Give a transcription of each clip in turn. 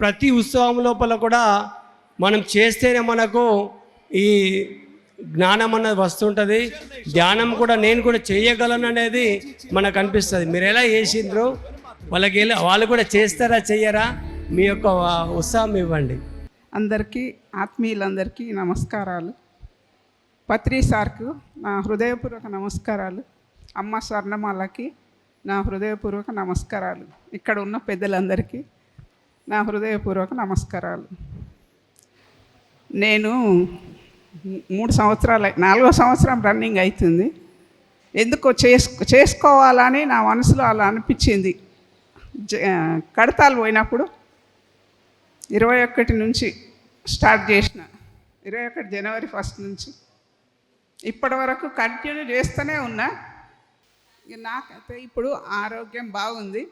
ప్రతి ఉత్సవం లోపల కూడా మనం చేస్తేనే మనకు ఈ జ్ఞానం అన్నది వస్తుంటుంది. ధ్యానం కూడా నేను కూడా చేయగలను అనేది మనకు అనిపిస్తుంది. మీరు ఎలా చేసిండ్రు, వాళ్ళు కూడా చేస్తారా చెయ్యరా, మీ యొక్క ఉత్సాహం ఇవ్వండి. అందరికీ ఆత్మీయులందరికీ నమస్కారాలు. పత్రి సార్కు నా హృదయపూర్వక నమస్కారాలు. అమ్మ స్వర్ణమాలకి నా హృదయపూర్వక నమస్కారాలు. ఇక్కడ ఉన్న పెద్దలందరికీ నా హృదయపూర్వక నమస్కారాలు. నేను 3 సంవత్సరాలు 4వ సంవత్సరం రన్నింగ్ అవుతుంది. ఎందుకో చేసుకోవాలని నా మనసులో అలా అనిపించింది. కడతాలు పోయినప్పుడు 21 నుంచి స్టార్ట్ చేసిన, 21 జనవరి 1 నుంచి ఇప్పటి వరకు కంటిన్యూ చేస్తూనే ఉన్నా. నాకైతే ఇప్పుడు ఆరోగ్యం బాగుంది.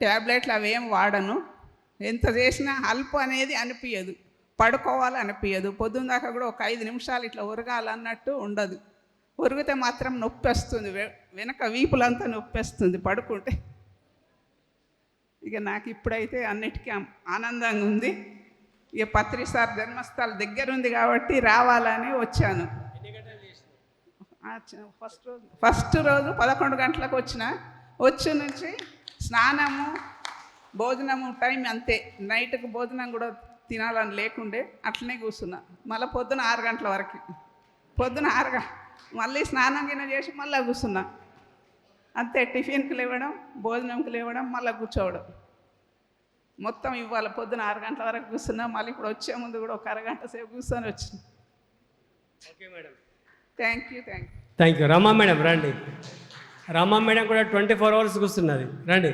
ట్యాబ్లెట్లు అవేం వాడను. ఎంత చేసినా అల్పు అనేది అనిపించదు, పడుకోవాలి అనిపించదు. పొద్దున్న దాకా కూడా ఒక 5 నిమిషాలు ఇట్లా ఉరగాలన్నట్టు ఉండదు. ఉరిగితే మాత్రం నొప్పి వస్తుంది, వెనక వీపులంతా నొప్పి వస్తుంది పడుకుంటే. ఇక నాకు ఇప్పుడైతే అన్నిటికీ ఆనందంగా ఉంది. ఇక పత్రి సార్ జన్మస్థలం దగ్గర ఉంది కాబట్టి రావాలని వచ్చాను. ఫస్ట్ రోజు 11 గంటలకు వచ్చి నుంచి స్నానము భోజనము టైం అంతే. నైట్కి భోజనం కూడా తినాలని లేకుండే అట్లనే కూర్చున్నా. మళ్ళీ పొద్దున 6 గంటల వరకు, పొద్దున 6 మళ్ళీ స్నానం గిన్నె చేసి మళ్ళీ కూర్చున్నా అంతే. టిఫిన్కి లేవడం, భోజనంకి లేవడం, మళ్ళీ కూర్చోవడం. మొత్తం ఇవాళ పొద్దున 6 గంటల వరకు కూర్చున్నా. మళ్ళీ ఇప్పుడు వచ్చే ముందు కూడా ఒక అరగంట సేపు కూర్చొని వచ్చిన. Okay madam, thank you. Rama madam రండి. రమా మేడం కూడా 24 అవర్స్ కూర్చున్నది, రండి.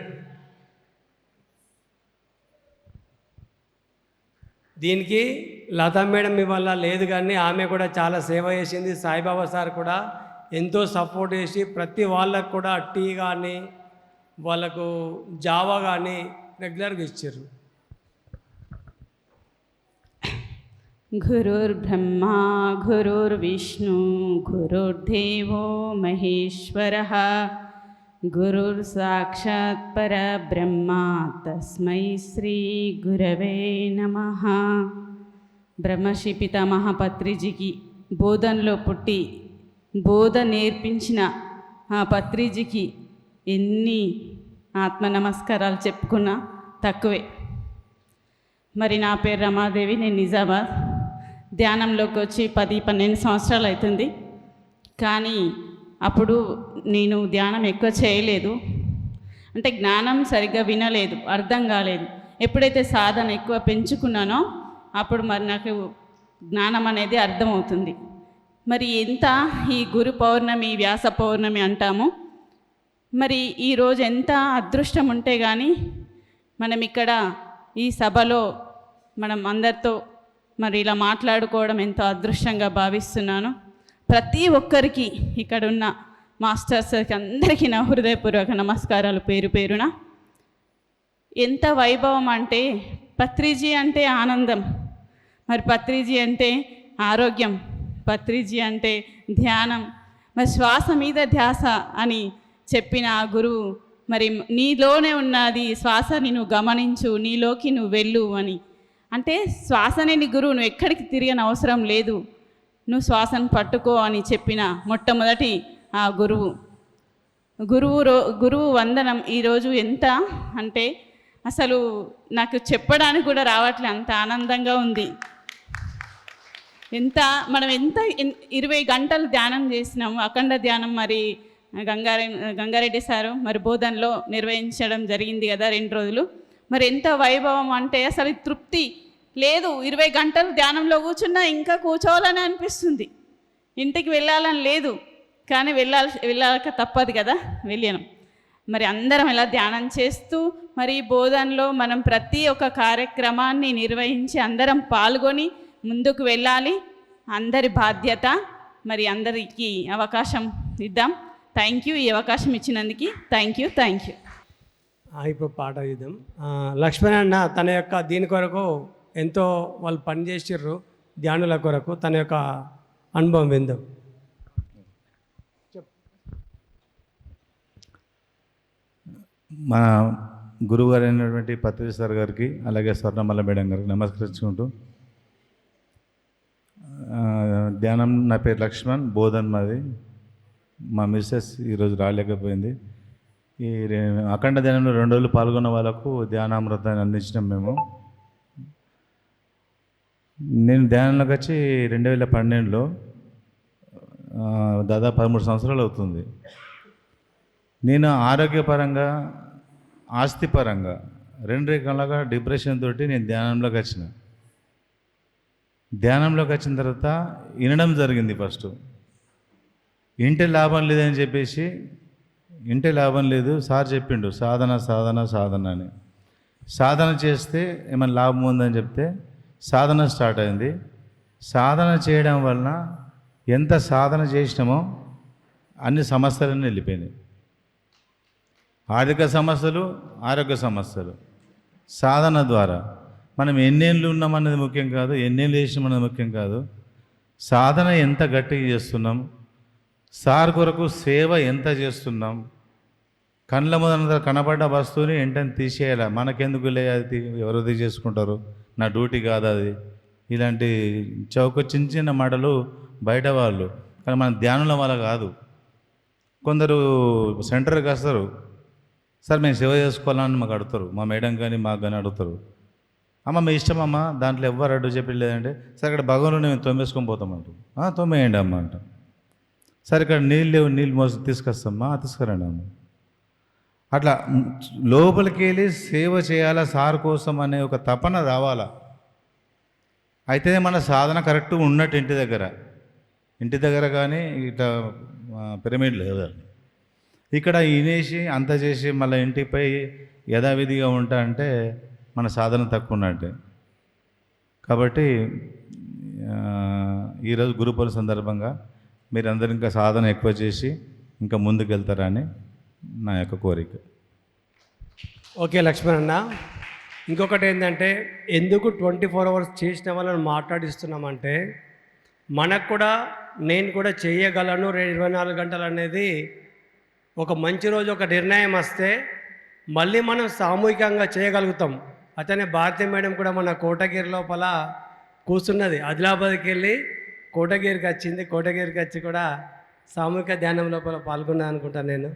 దీనికి లతా మేడం ఇవాళ లేదు, కానీ ఆమె కూడా చాలా సేవ చేసింది. సాయిబాబా సార్ కూడా ఎంతో సపోర్ట్ చేసి ప్రతి వాళ్ళకు కూడా టీ కానీ వాళ్ళకు జావా కానీ రెగ్యులర్గా ఇచ్చారు. గురుర్బ్రహ్మా గురుర్విష్ణు గురుర్దేవో మహేశ్వరః గురుర్ సాక్షాత్ పరబ్రహ్మ తస్మై శ్రీ గురవే నమః. బ్రహ్మశ్రీ పితామహ పత్రిజీకి బోధనలో పుట్టి బోధ నేర్పించిన ఆ పత్రిజీకి ఎన్ని ఆత్మ నమస్కారాలు చెప్పుకున్నా తక్కువే. మరి నా పేరు రమాదేవి, నేను నిజామాబాద్. ధ్యానంలోకి వచ్చి 10-12 సంవత్సరాలు అవుతుంది. కానీ అప్పుడు నేను ధ్యానం ఎక్కువ చేయలేదు, అంటే జ్ఞానం సరిగ్గా వినలేదు, అర్థం కాలేదు. ఎప్పుడైతే సాధన ఎక్కువ పెంచుకున్నానో అప్పుడు మరి నాకు జ్ఞానం అనేది అర్థమవుతుంది. మరి ఎంత ఈ గురు పౌర్ణమి, వ్యాస పౌర్ణమి అంటాము. మరి ఈరోజు ఎంత అదృష్టం ఉంటే కానీ మనం ఇక్కడ ఈ సభలో మనం అందరితో మరి ఇలా మాట్లాడుకోవడం ఎంతో అదృష్టంగా భావిస్తున్నాను. ప్రతి ఒక్కరికి ఇక్కడ ఉన్న మాస్టర్స్కి అందరికీ నా హృదయపూర్వక నమస్కారాలు పేరు పేరున. ఎంత వైభవం అంటే, పత్రిజీ అంటే ఆనందం, మరి పత్రిజీ అంటే ఆరోగ్యం, పత్రిజీ అంటే ధ్యానం, మరి శ్వాస మీద ధ్యాస అని చెప్పిన ఆ గురువు, మరి నీలోనే ఉన్నది శ్వాసని నువ్వు గమనించు, నీలోకి నువ్వు వెళ్ళు అని. అంటే శ్వాసనే నీ గురువు, నువ్వు ఎక్కడికి తిరగని అవసరం లేదు, నువ్వు శ్వాసను పట్టుకో అని చెప్పిన మొట్టమొదటి ఆ గురువు వందనం ఈరోజు ఎంత అంటే అసలు నాకు చెప్పడానికి కూడా రావట్లే, అంత ఆనందంగా ఉంది. మనం ఎంత 20 గంటలు ధ్యానం చేసినాము, అఖండ ధ్యానం. మరి గంగారెడ్డి సారు మరి బోధనలో నిర్వహించడం జరిగింది కదా 2 రోజులు. మరి ఎంత వైభవం అంటే అసలు తృప్తి లేదు. 20 గంటలు ధ్యానంలో కూర్చున్నా ఇంకా కూర్చోవాలని అనిపిస్తుంది, ఇంటికి వెళ్ళాలని లేదు. కానీ వెళ్ళాక తప్పదు కదా, వెళ్ళాను. మరి అందరం ఇలా ధ్యానం చేస్తూ మరి బోధనలో మనం ప్రతి ఒక్క కార్యక్రమాన్ని నిర్వహించి అందరం పాల్గొని ముందుకు వెళ్ళాలి. అందరి బాధ్యత. మరి అందరికీ అవకాశం ఇద్దాం. థ్యాంక్ యూ, ఈ అవకాశం ఇచ్చినందుకు థ్యాంక్ యూ. ఇప్పుడు పాట ఇద్దాం. లక్ష్మణ్ అన్న తన యొక్క దీని కొరకు ఎంతో వాళ్ళు పనిచేసిర్రు, ధ్యానుల కొరకు తన యొక్క అనుభవం విందాం. మన గురువుగారు అయినటువంటి పత్రి సార్ గారికి అలాగే స్వర్ణమల్ల మేడం గారికి నమస్కరించుకుంటూ ధ్యానం, నా పేరు లక్ష్మణ్, బోధన్ మాది. మా మిస్సెస్ ఈరోజు రాలేకపోయింది. ఈ అఖండ ధ్యానంలో 2 రోజులు పాల్గొన్న వాళ్ళకు ధ్యానామృతాన్ని అందించినాం మేము. నేను ధ్యానంలోకి వచ్చి 2012లో దాదాపు 13 సంవత్సరాలు అవుతుంది. నేను ఆరోగ్యపరంగా, ఆస్తిపరంగా 2 రకాలుగా డిప్రెషన్ తోటి నేను ధ్యానంలోకి వచ్చిన. ధ్యానంలోకి వచ్చిన తర్వాత వినడం జరిగింది. ఫస్ట్ ఇంటే లాభం లేదని చెప్పేసి, ఇంటే లాభం లేదు సార్ చెప్పిండు, సాధన సాధన సాధన అని. సాధన చేస్తే ఏమైనా లాభం ఉందని చెప్తే సాధన స్టార్ట్ అయింది. సాధన చేయడం వలన ఎంత సాధన చేసినామో అన్ని సమస్యలన్నీ వెళ్ళిపోయినాయి. ఆర్థిక సమస్యలు, ఆరోగ్య సమస్యలు. సాధన ద్వారా మనం ఎన్నేళ్ళు ఉన్నామన్నది ముఖ్యం కాదు, ఎన్నేళ్ళు చేసినామన్నది ముఖ్యం కాదు. సాధన ఎంత గట్టిగా చేస్తున్నాం, సార్ కొరకు సేవ ఎంత చేస్తున్నాం. కళ్ళ ముందర కనబడ్డ వస్తువుని వెంటనే తీసేయాలి. మనకెందుకు లే, అది ఎవరో తీసేసుకుంటారు, నా డ్యూటీ కాదు అది. ఇలాంటి చిన్న చిన్న మాటలు బయట వాళ్ళు, కానీ మన ధ్యానంలో వాళ్ళ కాదు. కొందరు సెంటర్కి వస్తారు, సార్ మేము సేవ చేసుకోవాలని మాకు అడుగుతారు, మా మేడం కానీ మాకు కానీ అడుగుతారు. అమ్మ మీ ఇష్టం అమ్మ, దాంట్లో ఎవ్వరు అడ్డు చెప్పలేదంటే, సరే ఇక్కడ భగవాను మేము తొమ్మేసుకొని పోతామంట. తొమ్మేయండి అమ్మ అంట. సరే ఇక్కడ నీళ్ళు లేవు, నీళ్ళు మోసి తీసుకొస్తామ్మా, తీసుకురండి అమ్మ. అట్లా లోపలికి వెళ్ళి సేవ చేయాలా సార్ కోసం అనే ఒక తపన రావాలా. అయితే మన సాధన కరెక్ట్గా ఉన్నట్టు ఇంటి దగ్గర కానీ ఇట్లా పిరమిడ్ లేదు. ఇక్కడ వినేసి అంత చేసి మళ్ళీ ఇంటిపై యథావిధిగా ఉంటా అంటే మన సాధన తక్కువ ఉన్నట్టే. కాబట్టి ఈరోజు గురు పౌర్ణమి సందర్భంగా మీరందరూ ఇంకా సాధన ఎక్కువ చేసి ఇంకా ముందుకు వెళ్తారని నా యొక్క కోరిక. ఓకే లక్ష్మణ్ అన్న, ఇంకొకటి ఏంటంటే ఎందుకు 24 hours చేసిన వాళ్ళని మాట్లాడిస్తున్నామంటే, మనకు కూడా నేను కూడా చేయగలను 24 గంటలు అనేది ఒక మంచి రోజు ఒక నిర్ణయం వస్తే మళ్ళీ మనం సామూహికంగా చేయగలుగుతాం. అతనే భారతి మేడం కూడా మన కోటగిరి లోపల కూర్చున్నది, ఆదిలాబాద్కి వెళ్ళి కోటగిరికి వచ్చింది. కోటగిరికి వచ్చి కూడా సామూహిక ధ్యానం లోపల పాల్గొన్నా అనుకుంటాను నేను.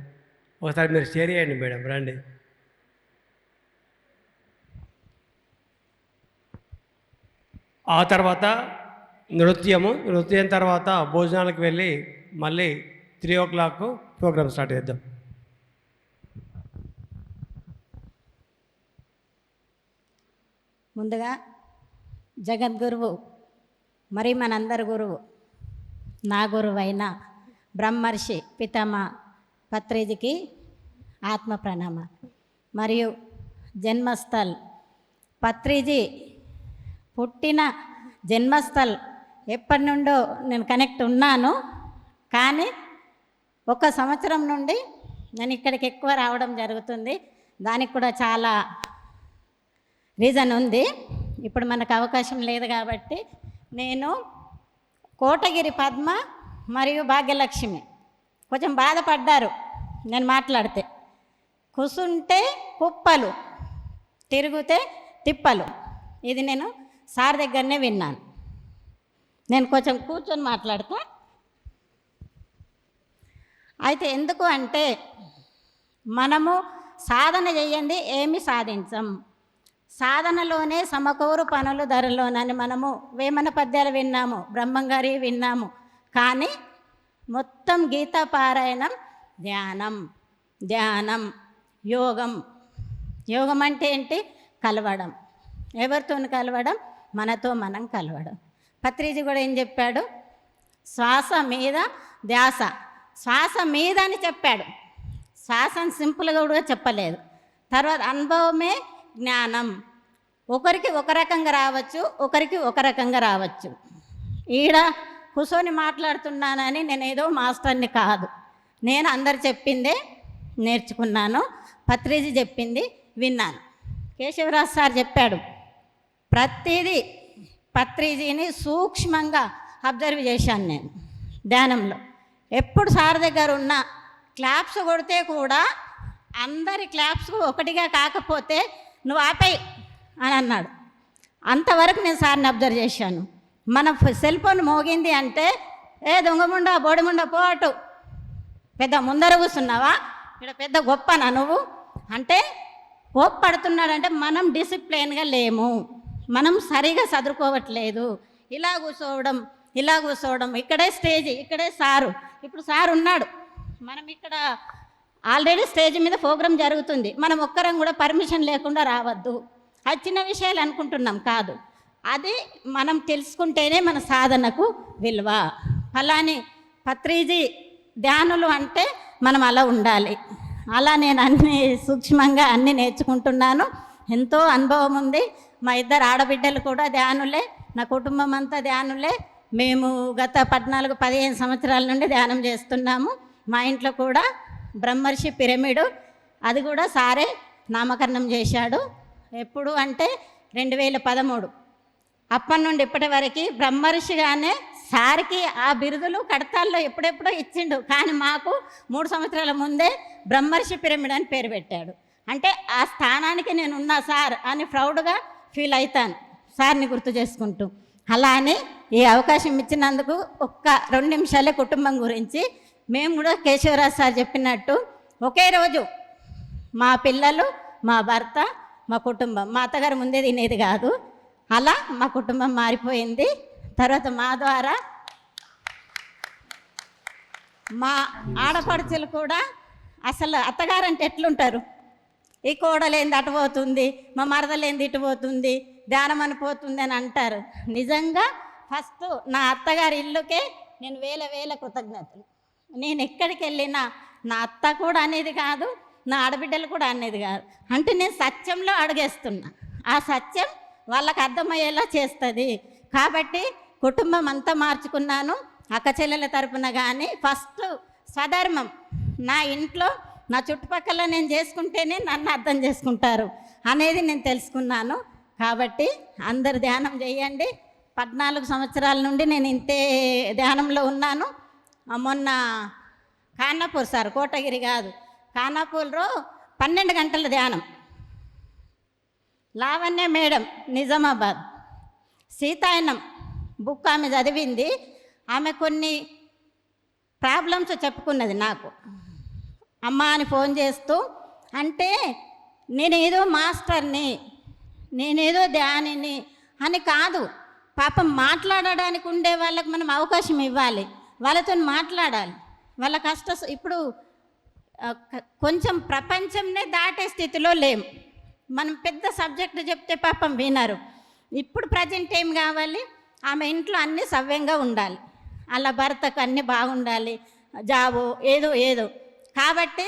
ఒకసారి మీరు షేర్ చేయండి మేడం, రండి. ఆ తర్వాత నృత్యం తర్వాత భోజనాలకు వెళ్ళి మళ్ళీ 3 o'clock ప్రోగ్రామ్ స్టార్ట్ చేద్దాం. ముందుగా జగద్గురువు, మరి మనందరి గురువు, నా గురువు అయిన బ్రహ్మర్షి పితామహ పత్రిజీకి ఆత్మ ప్రణామాలు. మరియు జన్మస్థల్ పత్రిజీ పుట్టిన జన్మస్థల్ ఎప్పటి నుండో నేను కనెక్ట్ ఉన్నాను. కానీ 1 సంవత్సరం నుండి నేను ఇక్కడికి ఎక్కువ రావడం జరుగుతుంది. దానికి కూడా చాలా రీజన్ ఉంది. ఇప్పుడు మనకు అవకాశం లేదు కాబట్టి నేను కోటగిరి పద్మ మరియు భాగ్యలక్ష్మి కొంచెం బాధపడ్డారు నేను మాట్లాడితే. కూసుంటే కుప్పలు, తిరిగితే తిప్పలు. ఇది నేను సార్ దగ్గరనే విన్నాను. నేను కొంచెం కూర్చొని మాట్లాడతా. అయితే ఎందుకు అంటే, మనము సాధన చేయండి ఏమి సాధించం. సాధనలోనే సమకూరు పనులు ధరలోనని మనము వేమన పద్యాలు విన్నాము, బ్రహ్మంగారి విన్నాము. కానీ మొత్తం గీతా పారాయణం ధ్యానం, ధ్యానం, యోగం. యోగం అంటే ఏంటి? కలవడం. ఎవరితో కలవడం? మనతో మనం కలవడం. పత్రిజీ కూడా ఏం చెప్పాడు? శ్వాస మీద ధ్యాస. శ్వాస మీద అని చెప్పాడు. శ్వాసను సింపుల్గా కూడా చెప్పలేదు. తర్వాత అనుభవమే జ్ఞానం. ఒకరికి ఒక రకంగా రావచ్చు, ఒకరికి ఒక రకంగా రావచ్చు. ఈడ కూర్చొని మాట్లాడుతున్నానని నేను ఏదో మాస్టర్ని కాదు. నేను అందరు చెప్పిందే నేర్చుకున్నాను. పత్రిజీ చెప్పింది విన్నాను. కేశవరాజ్ సార్ చెప్పాడు, ప్రతిదీ పత్రిజీని సూక్ష్మంగా అబ్జర్వ్ చేశాను నేను ధ్యానంలో. ఎప్పుడు సార్ దగ్గర ఉన్న క్లాప్స్ కొడితే కూడా అందరి క్లాప్స్ ఒకటిగా కాకపోతే నువ్వు ఆపేయి అని అన్నాడు. అంతవరకు నేను సార్ని అబ్జర్వ్ చేశాను. మన సెల్ ఫోన్ మోగింది అంటే ఏ దొంగముండా బోడిముండా పోటు, పెద్ద ముందర కూర్చున్నావా, ఇక్కడ పెద్ద గొప్పనా నువ్వు అంటే కోప్పడుతున్నాడంటే మనం డిసిప్లైన్గా లేము, మనం సరిగా చదువుకోవట్లేదు. ఇలా కూర్చోవడం, ఇక్కడే స్టేజ్, ఇక్కడే సారు. ఇప్పుడు సార్ ఉన్నాడు, మనం ఇక్కడ ఆల్రెడీ స్టేజ్ మీద ప్రోగ్రాం జరుగుతుంది, మనం ఒక్కరం కూడా పర్మిషన్ లేకుండా రావద్దు. అది చిన్న విషయాలు అనుకుంటున్నాం కాదు, అది మనం తెలుసుకుంటేనే మన సాధనకు విలువ. అలానే పత్రిజీ ధ్యానులు అంటే మనం అలా ఉండాలి. అలా నేను అన్ని సూక్ష్మంగా అన్నీ నేర్చుకుంటున్నాను. ఎంతో అనుభవం ఉంది. మా ఇద్దరు ఆడబిడ్డలు కూడా ధ్యానులే, నా కుటుంబం అంతా ధ్యానులే. మేము గత 14-15 సంవత్సరాల నుండి ధ్యానం చేస్తున్నాము. మా ఇంట్లో కూడా బ్రహ్మర్షి పిరమిడ్, అది కూడా సారే నామకరణం చేశాడు. ఎప్పుడు అంటే 2013. అప్పటి నుండి ఇప్పటి వరకు బ్రహ్మర్షిగానే సార్కి ఆ బిరుదులు కడతాల్లో ఎప్పుడెప్పుడో ఇచ్చిండు, కానీ మాకు 3 సంవత్సరాల ముందే బ్రహ్మర్షి పిరమిడ్ అని పేరు పెట్టాడు. అంటే ఆ స్థానానికి నేను ఉన్నా సార్ అని ప్రౌడ్గా ఫీల్ అవుతాను సార్ని గుర్తు చేసుకుంటూ. అలా అని ఈ అవకాశం ఇచ్చినందుకు ఒక్క 2 నిమిషాలే కుటుంబం గురించి. మేము కూడా కేశవరాజు సార్ చెప్పినట్టు ఒకే రోజు మా పిల్లలు, మా భర్త, మా కుటుంబం, మా అత్తగారు ముందే తినేది కాదు, అలా మా కుటుంబం మారిపోయింది. తర్వాత మా ద్వారా మా ఆడపడుచులు కూడా అసలు అత్తగారంటే ఎట్లుంటారు, ఈ కోడలేంది అటు పోతుంది, మా మరదలేంది ఇటు పోతుంది, ధ్యానం అని పోతుంది అని అంటారు. నిజంగా ఫస్ట్ నా అత్తగారి ఇల్లుకే నేను వేల కృతజ్ఞతలు. నేను ఎక్కడికి వెళ్ళినా నా అత్త కూడా అనేది కాదు, నా ఆడబిడ్డలు కూడా అనేది కాదు. అంటే నేను సత్యంలో అడుగేస్తున్నా, ఆ సత్యం వాళ్ళకు అర్థమయ్యేలా చేస్తుంది. కాబట్టి కుటుంబం అంతా మార్చుకున్నాను. అక్క చెల్లెల తరపున కానీ ఫస్ట్ స్వధర్మం, నా ఇంట్లో నా చుట్టుపక్కల నేను చేసుకుంటేనే నన్ను అర్థం చేసుకుంటారు అనేది నేను తెలుసుకున్నాను. కాబట్టి అందరు ధ్యానం చేయండి. 14 సంవత్సరాల నుండి నేను ఇంతే ధ్యానంలో ఉన్నాను. మొన్న ఖానాపూర్ సార్, కోటగిరి కాదు, ఖానాపూర్లో 12 గంటల ధ్యానం. లావణ్య మేడం నిజామాబాద్, సీతాయనం బుక్ ఆమె చదివింది. ఆమె కొన్ని ప్రాబ్లమ్స్ చెప్పుకున్నది నాకు, అమ్మ అని ఫోన్ చేస్తూ. అంటే నేనేదో మాస్టర్ని, నేనేదో ధ్యానిని అని కాదు, పాపం మాట్లాడడానికి ఉండే వాళ్ళకి మనం అవకాశం ఇవ్వాలి, వాళ్ళతో మాట్లాడాలి. వాళ్ళ ఇప్పుడు కొంచెం ప్రపంచంనే దాటే స్థితిలో లేం. మనం పెద్ద సబ్జెక్టు చెప్తే పాపం వినరు. ఇప్పుడు ప్రజెంట్ ఏం కావాలి, ఆమె ఇంట్లో అన్నీ సవ్యంగా ఉండాలి, అలా భర్తకు అన్నీ బాగుండాలి, జాబు ఏదో. కాబట్టి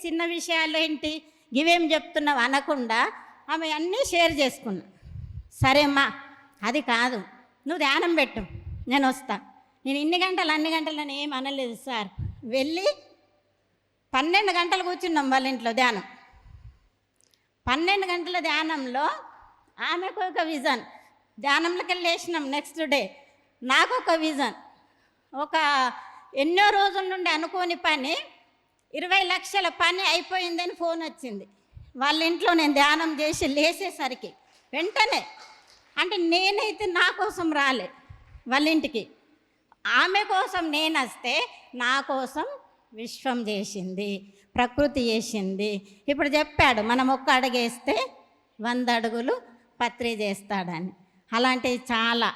చిన్న విషయాలు ఏంటి ఇవేం చెప్తున్నావు అనకుండా ఆమె అన్నీ షేర్ చేసుకున్నా. సరేమ్మా అది కాదు, నువ్వు ధ్యానం పెట్టు, నేను వస్తా. నేను అన్ని గంటలు అని ఏం అనలేదు సార్. వెళ్ళి 12 గంటలు కూర్చున్నాం వాళ్ళ ఇంట్లో ధ్యానం. 12 గంటల ధ్యానంలో ఆమెకు ఒక విజన్, ధ్యానంలోకి వెళ్ళి వేసినాం. నెక్స్ట్ డే నాకు ఒక విజన్, ఒక ఎన్నో రోజుల నుండి అనుకోని పని 20 లక్షల పని అయిపోయిందని ఫోన్ వచ్చింది వాళ్ళ ఇంట్లో. నేను ధ్యానం చేసి లేచేసరికి వెంటనే, అంటే నేనైతే నా కోసం రాలే వాళ్ళ ఇంటికి, ఆమె కోసం నేను వస్తే నా కోసం విశ్వం చేసింది, ప్రకృతి చేసింది. ఇప్పుడు చెప్పాడు మనం ఒక్క అడుగేస్తే 100 అడుగులు పత్రి చేస్తాడని. అలాంటివి చాలా.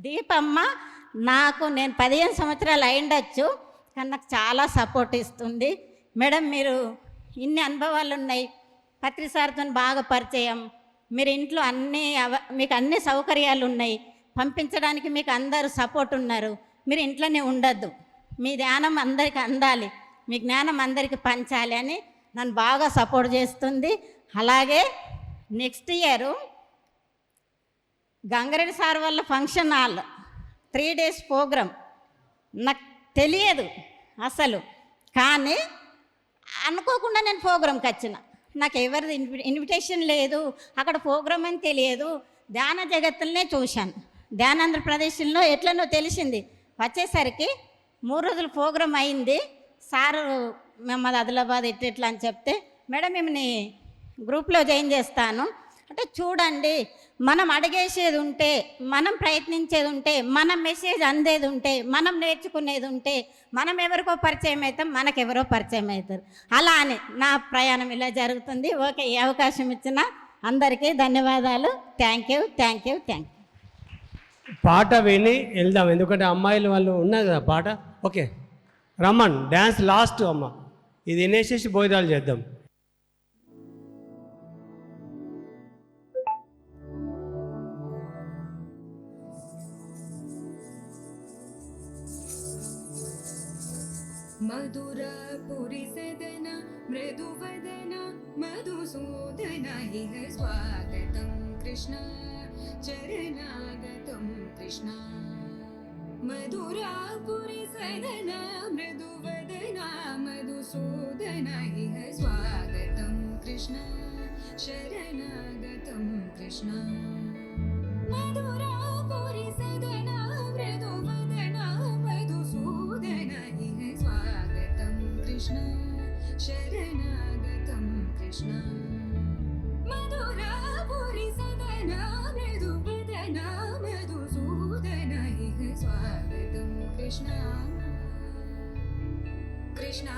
దీపమ్మ నాకు, నేను 15 సంవత్సరాలు అయిండొచ్చు, కానీ నాకు చాలా సపోర్ట్ ఇస్తుంది. మేడం మీరు ఇన్ని అనుభవాలు ఉన్నాయి, పత్రి సార్తో బాగా పరిచయం, మీరు ఇంట్లో మీకు అన్ని సౌకర్యాలు ఉన్నాయి, పంపించడానికి మీకు అందరూ సపోర్ట్ ఉన్నారు, మీరు ఇంట్లోనే ఉండద్దు, మీ ధ్యానం అందరికీ అందాలి, మీ జ్ఞానం అందరికీ పంచాలి అని నన్ను బాగా సపోర్ట్ చేస్తుంది. అలాగే నెక్స్ట్ ఇయర్ గంగారెడ్డి సార్ వాళ్ళ ఫంక్షన్ హాల్ 3 days ప్రోగ్రాం. నాకు తెలియదు అసలు, కానీ అనుకోకుండా నేను ప్రోగ్రాంకి వచ్చిన. నాకు ఎవరిది ఇన్విటేషన్ లేదు, అక్కడ ప్రోగ్రాం అని తెలియదు. ధ్యాన జగత్తులనే చూశాను, ధ్యానాంధ్రప్రదేశ్లో ఎట్లనో తెలిసింది. వచ్చేసరికి 3 రోజుల ప్రోగ్రాం అయింది. సారు మేము మాది ఆదిలాబాద్ ఇట్లా అని చెప్తే, మేడం మిమ్మల్ని గ్రూప్లో జాయిన్ చేస్తాను అంటే, చూడండి మనం అడిగేసేది ఉంటే, మనం ప్రయత్నించేది ఉంటే, మన మెసేజ్ అందేది ఉంటే, మనం నేర్చుకునేది ఉంటే, మనం ఎవరికో పరిచయం అవుతాం, మనకెవరో పరిచయం అవుతారు. అలా అని నా ప్రయాణం ఇలా జరుగుతుంది. ఓకే, ఈ అవకాశం ఇచ్చిన అందరికీ ధన్యవాదాలు. Thank you. పాట విని వెళ్దాం, ఎందుకంటే అమ్మాయిలు వాళ్ళు ఉన్నారు కదా పాట. ఓకే, రమ్మన్ డ్యాన్స్ లాస్ట్ అమ్మ, ఇది వినేసేసి భోజనాలు చేద్దాం. मधुरापुरी सदन मृदुवदन मधुसूदन इह स्वागतं कृष्ण चरणागतं कृष्ण मधुरापुरी सदन मृदुवदन मधुसूदन इह स्वागतं कृष्ण शरणागतं कृष्ण मधुरापुरी सदन मृदुवदन मधुसूदन इह स्वागतं कृष्ण शरणागतं कृष्ण मधुरापुरी सदन मृदुवदन मधुसूदन इह स्वागतं कृष्ण कृष्ण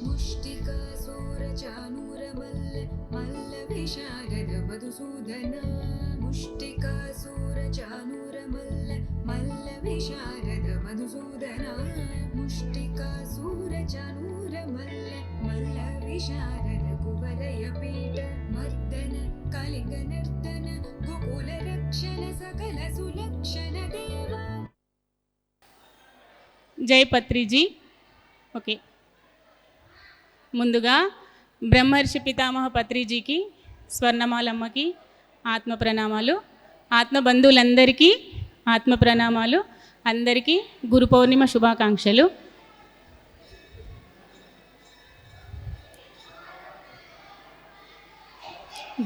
मुष्टिकासूरचानूरमल्ल मल्लविशारद मधुसूदन मुष्टिकासूरचानूरमल्ल मल्लविशारद मधुसूदन मुष्टिकासूरचानूरमल्ल मल्लविशारद कुवलयपीठ मर्दन कलिंगनर्दन गोकुलरक्षण सकल सुलक्षण देवा. జై పత్రిజీ. ఓకే, ముందుగా బ్రహ్మర్షి పితామహ పత్రిజీకి, స్వర్ణమాలమ్మకి ఆత్మ ప్రణామాలు. ఆత్మ బంధువులందరికీ ఆత్మ ప్రణామాలు. అందరికీ గురు పౌర్ణిమ శుభాకాంక్షలు.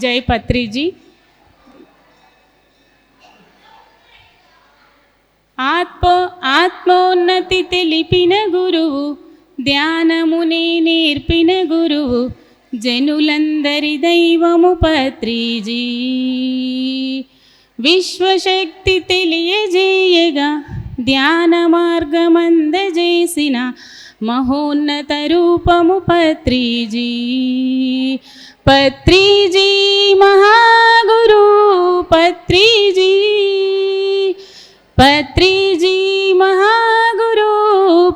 జై పత్రిజీ. ఆత్మోన్నతి తెలిపిన గురువు, ధ్యానమునే నేర్పిన గురువు, జనులందరి దైవము పత్రిజీ. విశ్వశక్తి తెలియజేయగా ధ్యాన మార్గమందజేసిన మహోన్నత రూపము పత్రిజీ. పత్రిజీ మహాగురు పత్రిజీ, పత్రిజీ మహాగురు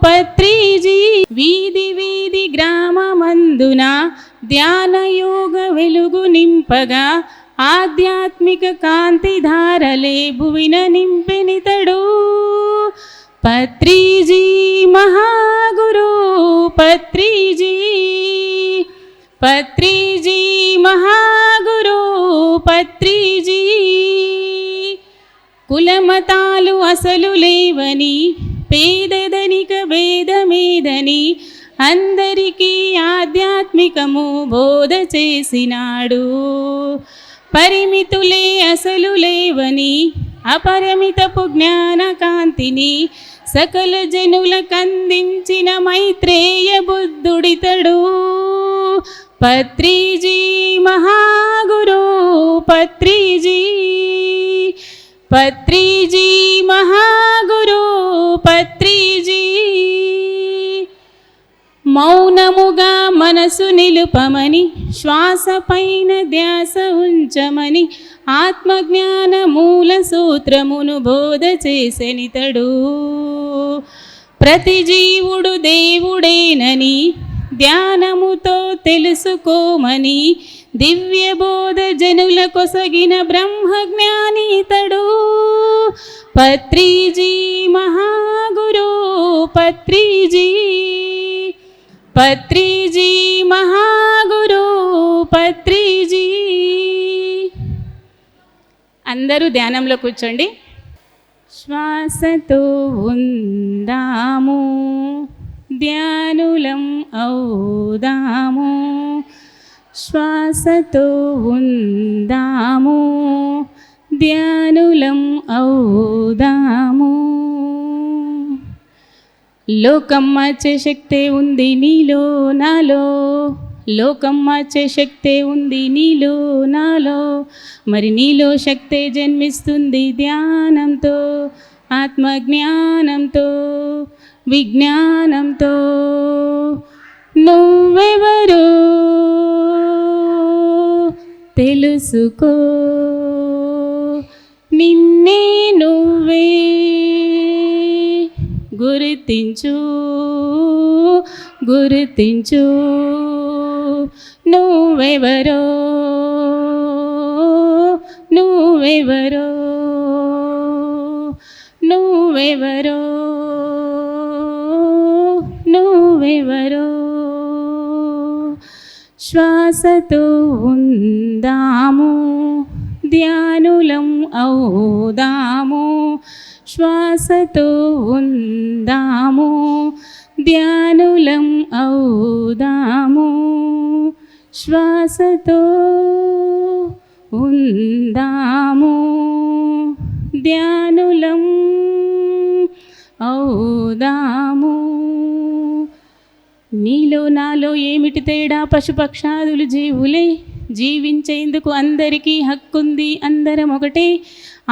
పత్రిజీ. వీధి వీధి గ్రామమందున ధ్యానయోగ వెలుగు నింపగా ఆధ్యాత్మిక కాంతి ధారలే భువిన నింపెనితడు. పత్రిజీ మహాగురు పత్రిజీ, పత్రిజీ మహాగురు పత్రిజీ. కులమతాలు అసలు లేవని, పేదధనిక భేదమేదని అందరికీ ఆధ్యాత్మికము బోధ చేసినాడు. పరిమితులే అసలు లేవని, అపరిమితపు జ్ఞాన కాంతిని సకల జనులకందించిన మైత్రేయ బుద్ధుడితడు. పత్రిజీ మహాగురు పత్రిజీ, పత్రిజీ మహాగురు పత్రిజీ. మౌనముగా మనసు నిలుపమని, శ్వాస పైన ధ్యాస ఉంచమని ఆత్మజ్ఞాన మూల సూత్రమును బోధ చేసెనితడు. ప్రతి జీవుడు దేవుడేనని ధ్యానముతో తెలుసుకోమని దివ్య బోధ జనుల కొసగిన బ్రహ్మజ్ఞాని ఇతడు. పత్రిజీ మహాగురు పత్రిజీ, పత్రిజీ మహాగురు పత్రిజీ. అందరూ ధ్యానంలో కూర్చోండి. శ్వాసతో ఉందాము, ధ్యానులం అవుదాము. శ్వాసతో ఉందాము, ధ్యానులం అవుదాము. లోకం మార్చే శక్తే ఉంది నీలో నాలో, లోకం మార్చే శక్తే ఉంది నీలో నాలో. మరి నీలో శక్తే జన్మిస్తుంది ధ్యానంతో, ఆత్మజ్ఞానంతో, విజ్ఞానంతో. నువ్వెవరో తెలుసుకో, నిన్నే నువ్వే గుర్తించు, గుర్తించు. నువ్వెవరో, నువ్వెవరో, నువ్వెవరో, నువ్వెవరో. శ్వాసతో ఉందాము, ధ్యానులం అవుదాము. శ్వాసతో ఉందాము, ధ్యానులం అవుదాము. శ్వాసతో ఉందాము, ధ్యానులం అవుదాము. నీలో నాలో ఏమిటి తేడా? పశుపక్షాదులు జీవులే, జీవించేందుకు అందరికీ హక్కుంది, అందరం ఒకటే.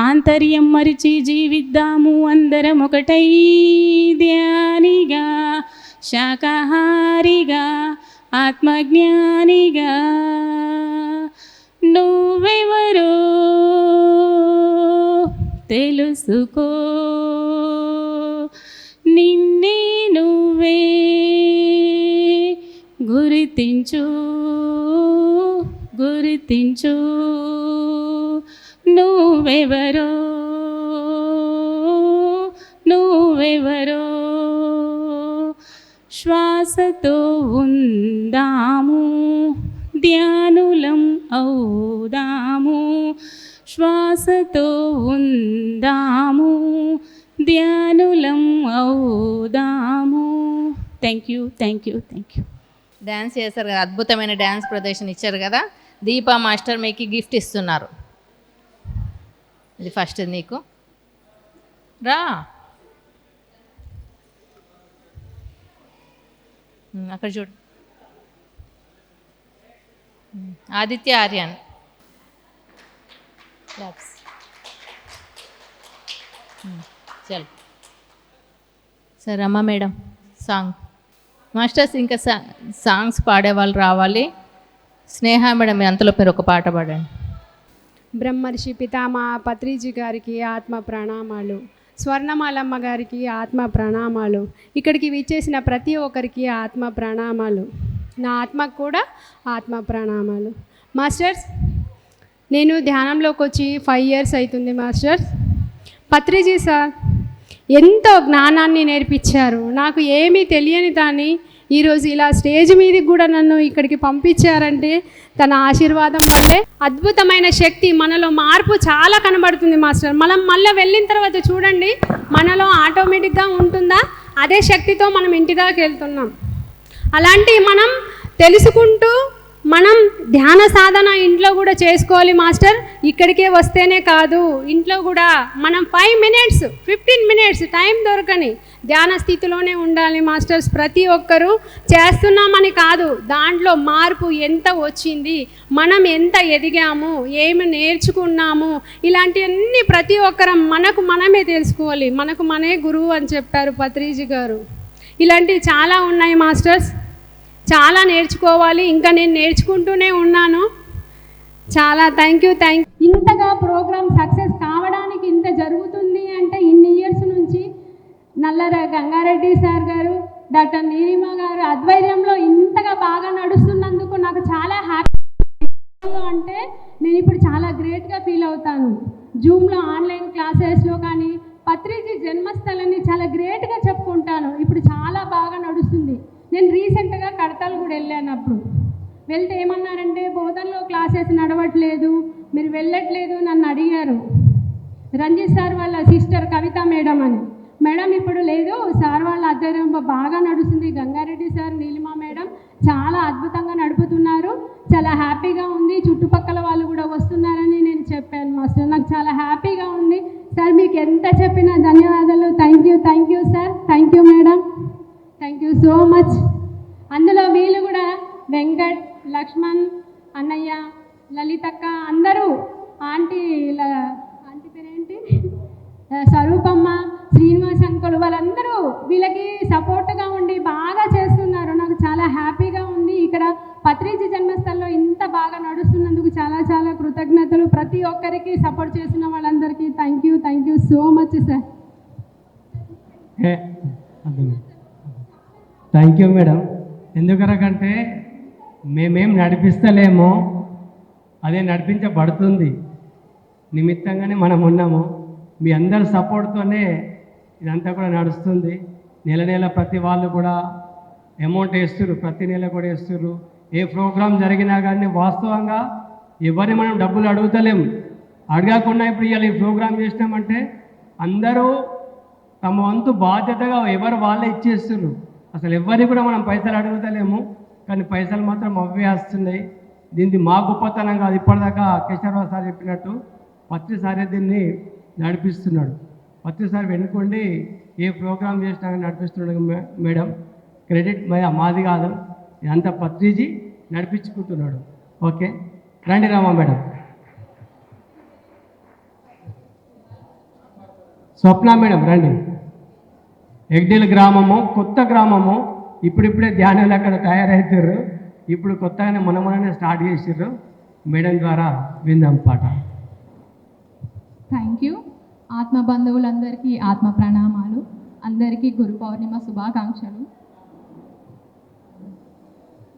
ఆంతర్యం మరిచి జీవిద్దాము అందరం ఒకటై. ధ్యానిగా, శాకాహారిగా, ఆత్మజ్ఞానిగా. నువ్వెవరో తెలుసుకో, నిన్నే నువ్వే గుర్తించు, గుర్తించు. నువ్వెవరో, నువ్వెవరో. శ్వాసతో ఉందాము, ధ్యానులం అవుదాము. శ్వాసతో ఉందాము, ధ్యానులం అవుదాము. Thank you, thank you, thank you. Dance చేశారు కదా, అద్భుతమైన డ్యాన్స్ ప్రదర్శన ఇచ్చారు కదా. దీపా మాస్టర్ మీకు గిఫ్ట్ ఇస్తున్నారు. ఇది ఫస్ట్ నీకు రా. అక్కడ చూడు, ఆదిత్య ఆర్యన్. చల్ సరే అమ్మ మేడం సాంగ్. మాస్టర్స్ ఇంకా సాంగ్స్ పాడేవాళ్ళు రావాలి. స్నేహ మేడం అంతలో మీరు ఒక పాట పాడండి. బ్రహ్మర్షి పితామహ పత్రిజీ గారికి ఆత్మ ప్రణామాలు. స్వర్ణమాలమ్మ గారికి ఆత్మ ప్రణామాలు. ఇక్కడికి విచ్చేసిన ప్రతి ఒక్కరికి ఆత్మ ప్రణామాలు. నా ఆత్మకు కూడా ఆత్మ ప్రణామాలు. మాస్టర్స్, నేను ధ్యానంలోకి వచ్చి 5 years అవుతుంది మాస్టర్స్. పత్రిజీ సార్ ఎంతో జ్ఞానాన్ని నేర్పించారు. నాకు ఏమీ తెలియని దాన్ని ఈరోజు ఇలా స్టేజ్ మీదకి కూడా నన్ను ఇక్కడికి పంపించారంటే తన ఆశీర్వాదం వల్లే. అద్భుతమైన శక్తి, మనలో మార్పు చాలా కనబడుతుంది మాస్టర్. మనం మళ్ళీ వెళ్ళిన తర్వాత చూడండి, మనలో ఆటోమేటిక్గా ఉంటుందా, అదే శక్తితో మనం ఇంటిదాకా వెళ్తున్నాం. అలాంటి మనం తెలుసుకుంటూ మనం ధ్యాన సాధన ఇంట్లో కూడా చేసుకోవాలి మాస్టర్. ఇక్కడికే వస్తేనే కాదు, ఇంట్లో కూడా మనం 5 minutes 15 minutes టైం దొరకని ధ్యాన స్థితిలోనే ఉండాలి మాస్టర్స్. ప్రతి ఒక్కరూ చేస్తున్నామని కాదు, దాంట్లో మార్పు ఎంత వచ్చింది, మనం ఎంత ఎదిగాము, ఏమి నేర్చుకున్నాము, ఇలాంటివన్నీ ప్రతి ఒక్కరం మనకు మనమే తెలుసుకోవాలి. మనకు మనే గురువు అని చెప్పారు పత్రిజీ గారు. ఇలాంటివి చాలా ఉన్నాయి మాస్టర్స్, చాలా నేర్చుకోవాలి. ఇంకా నేను నేర్చుకుంటూనే ఉన్నాను. చాలా థ్యాంక్ యూ. ఇంతగా ప్రోగ్రామ్ సక్సెస్ కావడానికి ఇంత జరుగుతుంది అంటే ఇన్ని ఇయర్స్ నుంచి నల్లర గంగారెడ్డి సార్ గారు, డాక్టర్ నీలిమ గారు ఆధ్వర్యంలో ఇంతగా బాగా నడుస్తున్నందుకు నాకు చాలా హ్యాపీ. అంటే నేను ఇప్పుడు చాలా గ్రేట్గా ఫీల్ అవుతాను. జూమ్లో ఆన్లైన్ క్లాసెస్లో కానీ పత్రిజీ జన్మస్థలాన్ని చాలా గ్రేట్గా చెప్పుకుంటాను. ఇప్పుడు చాలా బాగా నడుస్తుంది. నేను రీసెంట్గా కడతాలు కూడా వెళ్ళాను. అప్పుడు వెళ్తే ఏమన్నారంటే బోధనలో క్లాసెస్ నడవట్లేదు, మీరు వెళ్ళట్లేదు నన్ను అడిగారు. రంజిత్ సార్ వాళ్ళ సిస్టర్ కవిత మేడం అని. మేడం ఇప్పుడు లేదు, సార్ వాళ్ళ ఆధ్వర్యంలో బాగా నడుస్తుంది. గంగారెడ్డి సార్, నీలిమ మేడం చాలా అద్భుతంగా నడుపుతున్నారు. చాలా హ్యాపీగా ఉంది. చుట్టుపక్కల వాళ్ళు కూడా వస్తున్నారని నేను చెప్పాను మాస్టర్. నాకు చాలా హ్యాపీ. లక్ష్మణ్ అన్నయ్య, లలితక్క అందరూ, ఆంటీ పేరేంటి, స్వరూపమ్మ, శ్రీనివాస్ అంకుల్, వాళ్ళందరూ వీళ్ళకి సపోర్ట్గా ఉండి బాగా చేస్తున్నారు. నాకు చాలా హ్యాపీగా ఉంది. ఇక్కడ పత్రిజీ జన్మస్థల్లో ఇంత బాగా నడుస్తున్నందుకు చాలా చాలా కృతజ్ఞతలు. ప్రతి ఒక్కరికి సపోర్ట్ చేసిన వాళ్ళందరికీ thank you so much sir. Thank you madam. ఎందుకనకంటే మేమేం నడిపిస్తలేమో, అదే నడిపించబడుతుంది. నిమిత్తంగానే మనం ఉన్నాము. మీ అందరి సపోర్ట్తోనే ఇదంతా కూడా నడుస్తుంది. నెల నెల ప్రతి వాళ్ళు కూడా అమౌంట్ వేస్తున్నారు, ప్రతి నెల కూడా వేస్తున్నారు. ఏ ప్రోగ్రాం జరిగినా కానీ వాస్తవంగా ఎవరిని మనం డబ్బులు అడుగుతలేం. అడగకుండా ఇప్పుడు ఇవాళ ఈ ప్రోగ్రాం చేసినామంటే అందరూ తమ వంతు బాధ్యతగా ఎవరు వాళ్ళే ఇచ్చేస్తున్నారు. అసలు ఎవరిని కూడా మనం పైసలు అడుగుతలేము, కానీ పైసలు మాత్రం అవే వస్తున్నాయి. దీనికి మా గొప్పతనం కాదు. ఇప్పటిదాకా కేశవరావు సార్ చెప్పినట్టు పత్రి సారే దీన్ని నడిపిస్తున్నాడు. పత్రి సార్ వెనుకోండి ఏ ప్రోగ్రాం చేసినా నడిపిస్తున్నాడు మేడం. క్రెడిట్ మాది కాదు, ఇదంతా పత్రిజీ నడిపించుకుంటున్నాడు. ఓకే, రండి రామా మేడం. స్వప్న మేడం రండి. ఎగ్డేల్ గ్రామము, కొత్త గ్రామము, ఇప్పుడిప్పుడే ధ్యానాలు అక్కడ తయారవుతారు. ఇప్పుడు కొత్తగానే మొన్ననే స్టార్ట్ చేసారు. మేడం ద్వారా విందాం పాట. Thank you. ఆత్మ బంధువులందరికీ ఆత్మ ప్రణామాలు. అందరికీ గురు పౌర్ణిమ శుభాకాంక్షలు.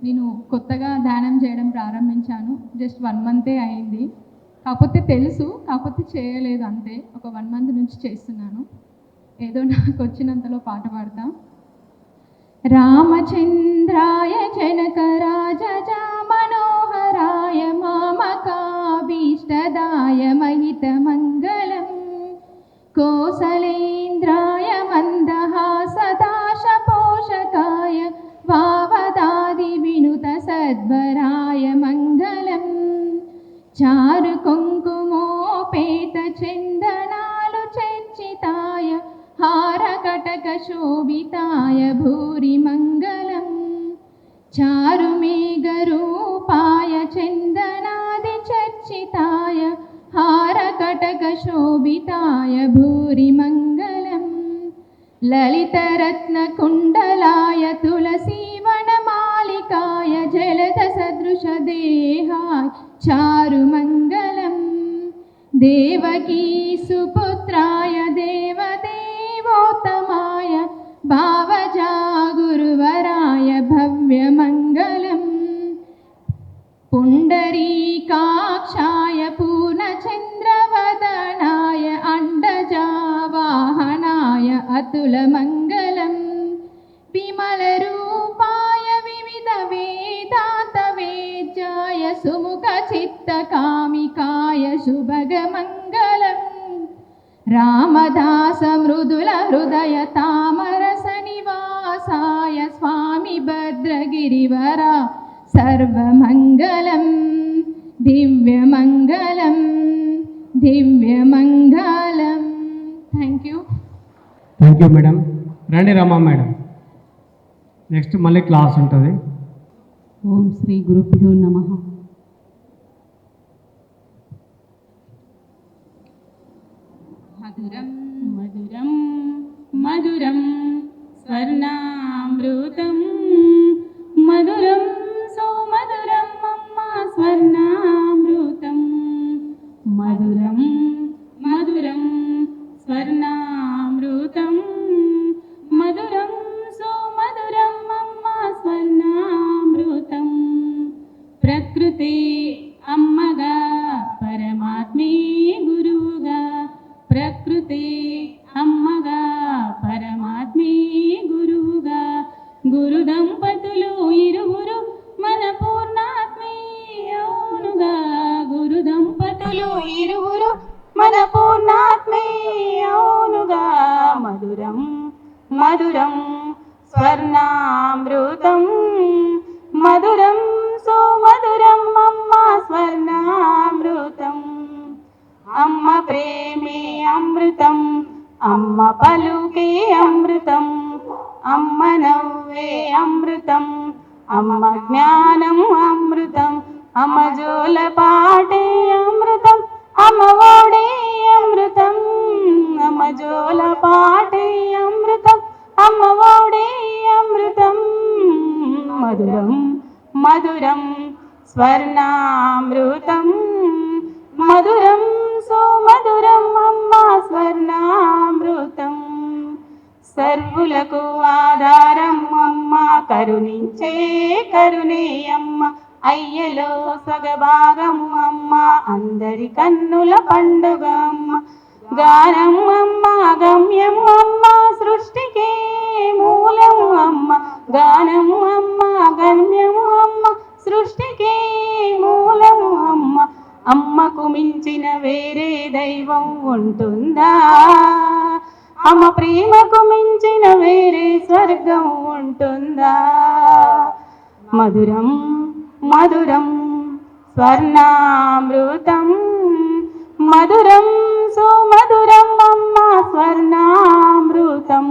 నేను కొత్తగా ధ్యానం చేయడం ప్రారంభించాను. జస్ట్ 1 మంతే అయింది. కాకపోతే తెలుసు, కాకపోతే చేయలేదు అంతే. ఒక 1 మంత్ నుంచి చేస్తున్నాను. ఏదో నాకు వచ్చినంతలో పాట పాడతా. రామచంద్రాయ జనకరాజ మనోహరాయ మామకాభీష్టదాయ మహితమంగళం కోసలేంద్రాయ మందహాసదాశపోషకాయ వావదాది వినుత సద్వరాయ మంగళం చారు కుంకుమోపేత చందనాలు చర్చితాయ హారకటక శోభితాయ భూరి మంగళం చారు మేఘరూపాయ చందనాది చర్చితాయ హారకటక శోభితాయ భూరి మంగళం లలితరత్న కుండలాయ తులసీవనమాలికాయ జలద సదృశ దేహాయ చారు మంగళం దేవకీ సుపుత్రాయ దేవదేవోత్తమాయ భావజా గురువరాయ భవ్యమంగళం పుండరీకాక్షాయ పూర్ణచంద్రవదనాయ అండజావాహనాయ అతులమంగళం విమలరూపాయ వివిధ వేదాంతవేద్యాయ సుముఖచిత్తకామికాయ శుభగమంగళం రామదాస మృదుల హృదయ తామరస నివాసాయ స్వామి భద్రగిరివరా సర్వమంగళం దివ్యమంగళం దివ్యమంగళం. Thank you madam. రండి రమా మేడం. నెక్స్ట్ మళ్ళీ క్లాస్ ఉంటుంది. ఓం శ్రీ గురుభ్యో నమః. మధురం మధురం మధురం స్వర్ణామృతం మధురం సుమధురం అమ్మ స్వర్ణామృతం మధురం మధురం స్వర్ణామృతం మధురం సుమధురం అమ్మ స్వర్ణామృతం ప్రకృతి అమ్మగా పరమాత్మే గురువుగా ప్రకృతి అమ్మగా పరమాత్మే గురువుగా గురు దంపతులు ఇరువురు మన పూర్ణాత్మే అవునుగా గురు దంపతులు ఇరువురు మన పూర్ణాత్మే అవునుగా మధురం మధురం స్వర్ణామృతం మధురం సుమధురం అమ్మ స్వర్ణామృతం అమ్మ ప్రేమే అమృతం అమ్మ పలుకే అమృతం అమ్మ నవ్వే అమృతం అమ్మ జ్ఞానం అమృతం అమ్మ జోల పాటే అమృతం అమ్మ ఓడే అమృతం అమ్మ జోల పాటే అమృతం అమ్మ ఓడే అమృతం మధురం మధురం స్వర్ణామృతం మధురం సుమధురం అమ్మ స్వర్ణామృతం సర్వులకు ఆధారం అమ్మ కరుణించే కరుణే అమ్మ అయ్యలో సగభాగం అమ్మ అందరి కన్నుల పండుగ అమ్మ గానం అమ్మ గమ్యం అమ్మ సృష్టికే మూలం అమ్మ గానం అమ్మ గమ్యం అమ్మ సృష్టికే మూలం అమ్మ అమ్మకు మించిన వేరే దైవం ఉంటుందా అమ్మ ప్రేమకు మించిన వేరే స్వర్గం ఉంటుందా మధురం మధురం స్వర్ణామృతం మధురం సుమధురం అమ్మ స్వర్ణామృతం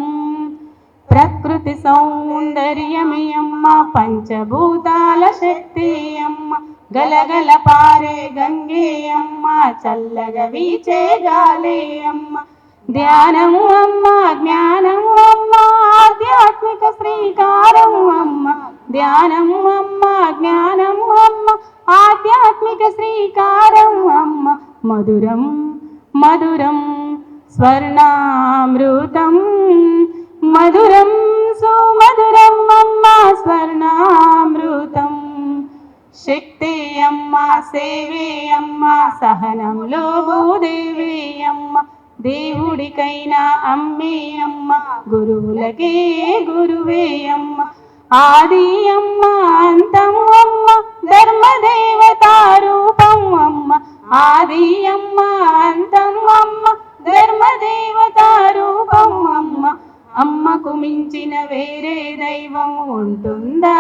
ప్రకృతి సౌందర్యమే అమ్మ పంచభూతాల శక్తి అమ్మ గలగల పారే గంగే అమ్మ చల్లగా వీచే గాలే అమ్మ ధ్యానం అమ్మ జ్ఞానం అమ్మ ఆధ్యాత్మిక శ్రీకారం అమ్మ ధ్యానం అమ్మ జ్ఞానం అమ్మ ఆధ్యాత్మిక శ్రీకారం అమ్మ మధురం మధురం స్వర్ణామృతం మధురం సుమధురం అమ్మ స్వర్ణామృతం శక్తి అమ్మ సేవే అమ్మ సహనంలో భూదేవి అమ్మ దేవుడికైనా అమ్మే అమ్మ గురువులకే గురువే అమ్మ ఆది అమ్మ అంతం అమ్మ ధర్మదేవతా రూపం అమ్మ ఆది అమ్మ అంతం అమ్మ ధర్మదేవతా రూపం అమ్మ అమ్మకు మించిన వేరే దైవం ఉంటుందా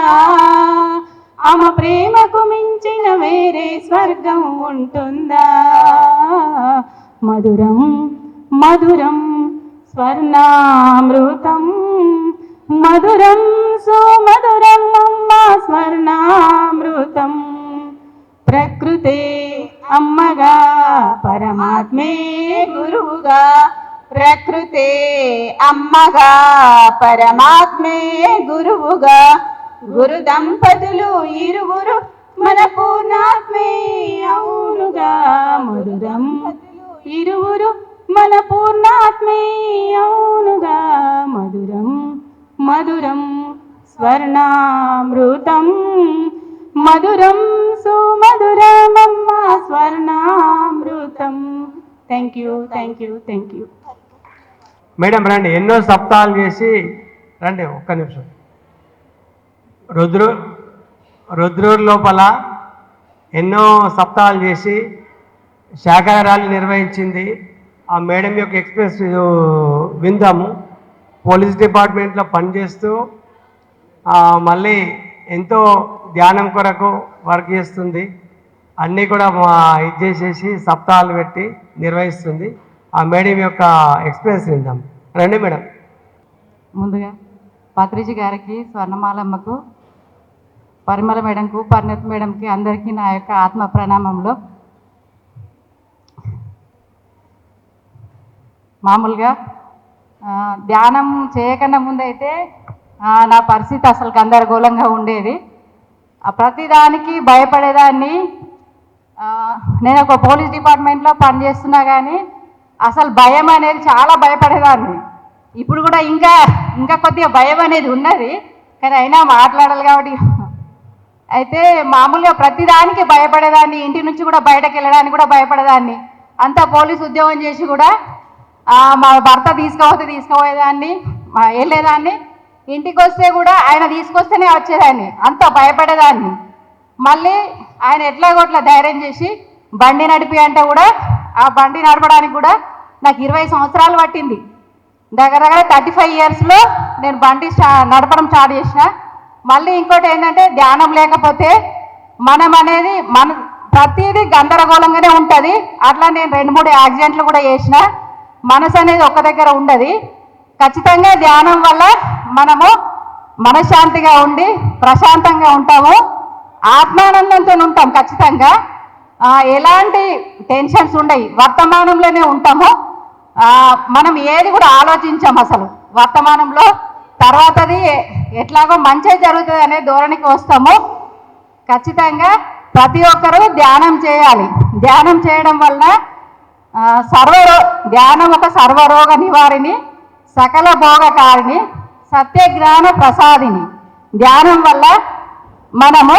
అమ్మ ప్రేమకు మించిన వేరే స్వర్గం ఉంటుందా మధురం మధురం స్వర్ణామృతం మధురం సుమధురం అమ్మ స్వర్ణామృతం ప్రకృతే అమ్మగా పరమాత్మే గురువుగా ప్రకృతే అమ్మగా పరమాత్మే గురువుగా గురు దంపతులు ఇరువురు మన పూర్ణాత్మే అవునుగా మధురం ఇరువురు మన పూర్ణాత్మే అవునుగా మధురం మధురం స్వర్ణామృతం మధురం సుమధురమమ్మ స్వర్ణామృతం thank you thank you thank you madam రండి, ఎన్నో సప్తాహాలు చేసి రండి. ఒక్క నిమిషం. రుద్రూరు లోపల ఎన్నో సప్తాహాలు చేసి శాఖాహారాలు నిర్వహించింది. ఆ మేడం యొక్క ఎక్స్ప్రెస్ విందాము. పోలీస్ డిపార్ట్మెంట్లో పనిచేస్తూ మళ్ళీ ఎంతో ధ్యానం కొరకు వర్క్ చేస్తుంది. అన్నీ కూడా ఇది చేసేసి సప్తాహాలు పెట్టి నిర్వహిస్తుంది. ఆ మేడం యొక్క ఎక్స్ప్రెస్ విందాం. రండి మేడం. ముందుగా పత్రిజీ గారికి, స్వర్ణమాలమ్మకు, పరిమళ మేడంకు, పరిణత్ మేడంకి అందరికీ నా యొక్క ఆత్మ ప్రణామంలో. మామూలుగా ధ్యానం చేయకన్నా ముందైతే నా పరిస్థితి అసలు గందరగోళంగా ఉండేది. ప్రతిదానికి భయపడేదాన్ని. నేను ఒక పోలీస్ డిపార్ట్మెంట్లో పనిచేస్తున్నా కానీ అసలు భయం అనేది చాలా భయపడేదాన్ని. ఇప్పుడు కూడా ఇంకా కొద్దిగా భయం అనేది ఉన్నది, కానీ అయినా మాట్లాడాలి కాబట్టి. అయితే మామూలుగా ప్రతిదానికి భయపడేదాన్ని. ఇంటి నుంచి కూడా బయటకు వెళ్ళడానికి కూడా భయపడేదాన్ని. అంతా పోలీస్ ఉద్యోగం చేసి కూడా మా భర్త తీసుకుపోయేదాన్ని, వెళ్ళేదాన్ని. ఇంటికి వస్తే కూడా ఆయన తీసుకొస్తేనే వచ్చేదాన్ని. అంత భయపడేదాన్ని. మళ్ళీ ఆయన ఎట్లాగోట్లా ధైర్యం చేసి బండి నడిపి అంటే కూడా ఆ బండి నడపడానికి కూడా నాకు 20 సంవత్సరాలు పట్టింది. దగ్గర 35 ఇయర్స్లో నేను బండి నడపడం స్టార్ట్ చేసిన. మళ్ళీ ఇంకోటి ఏంటంటే ధ్యానం లేకపోతే మనం అనేది ప్రతిదీ గందరగోళంగానే ఉంటుంది. అట్లా నేను 2-3 యాక్సిడెంట్లు కూడా చేసిన. మనసు అనేది ఒక్క దగ్గర ఉండదు. ఖచ్చితంగా ధ్యానం వల్ల మనము మనశ్శాంతిగా ఉండి ప్రశాంతంగా ఉంటాము. ఆత్మానందంతో ఉంటాం ఖచ్చితంగా. ఎలాంటి టెన్షన్స్ ఉండయి, వర్తమానంలోనే ఉంటాము. మనం ఏది కూడా ఆలోచించాం అసలు వర్తమానంలో. తర్వాతది ఎట్లాగో మంచి జరుగుతుంది అనే ధోరణికి వస్తాము. ఖచ్చితంగా ప్రతి ఒక్కరూ ధ్యానం చేయాలి. ధ్యానం చేయడం వల్ల ధ్యానం ఒక సర్వరోగ నివారిణి, సకల భోగకారిణి, సత్యజ్ఞాన ప్రసాదిని. ధ్యానం వల్ల మనము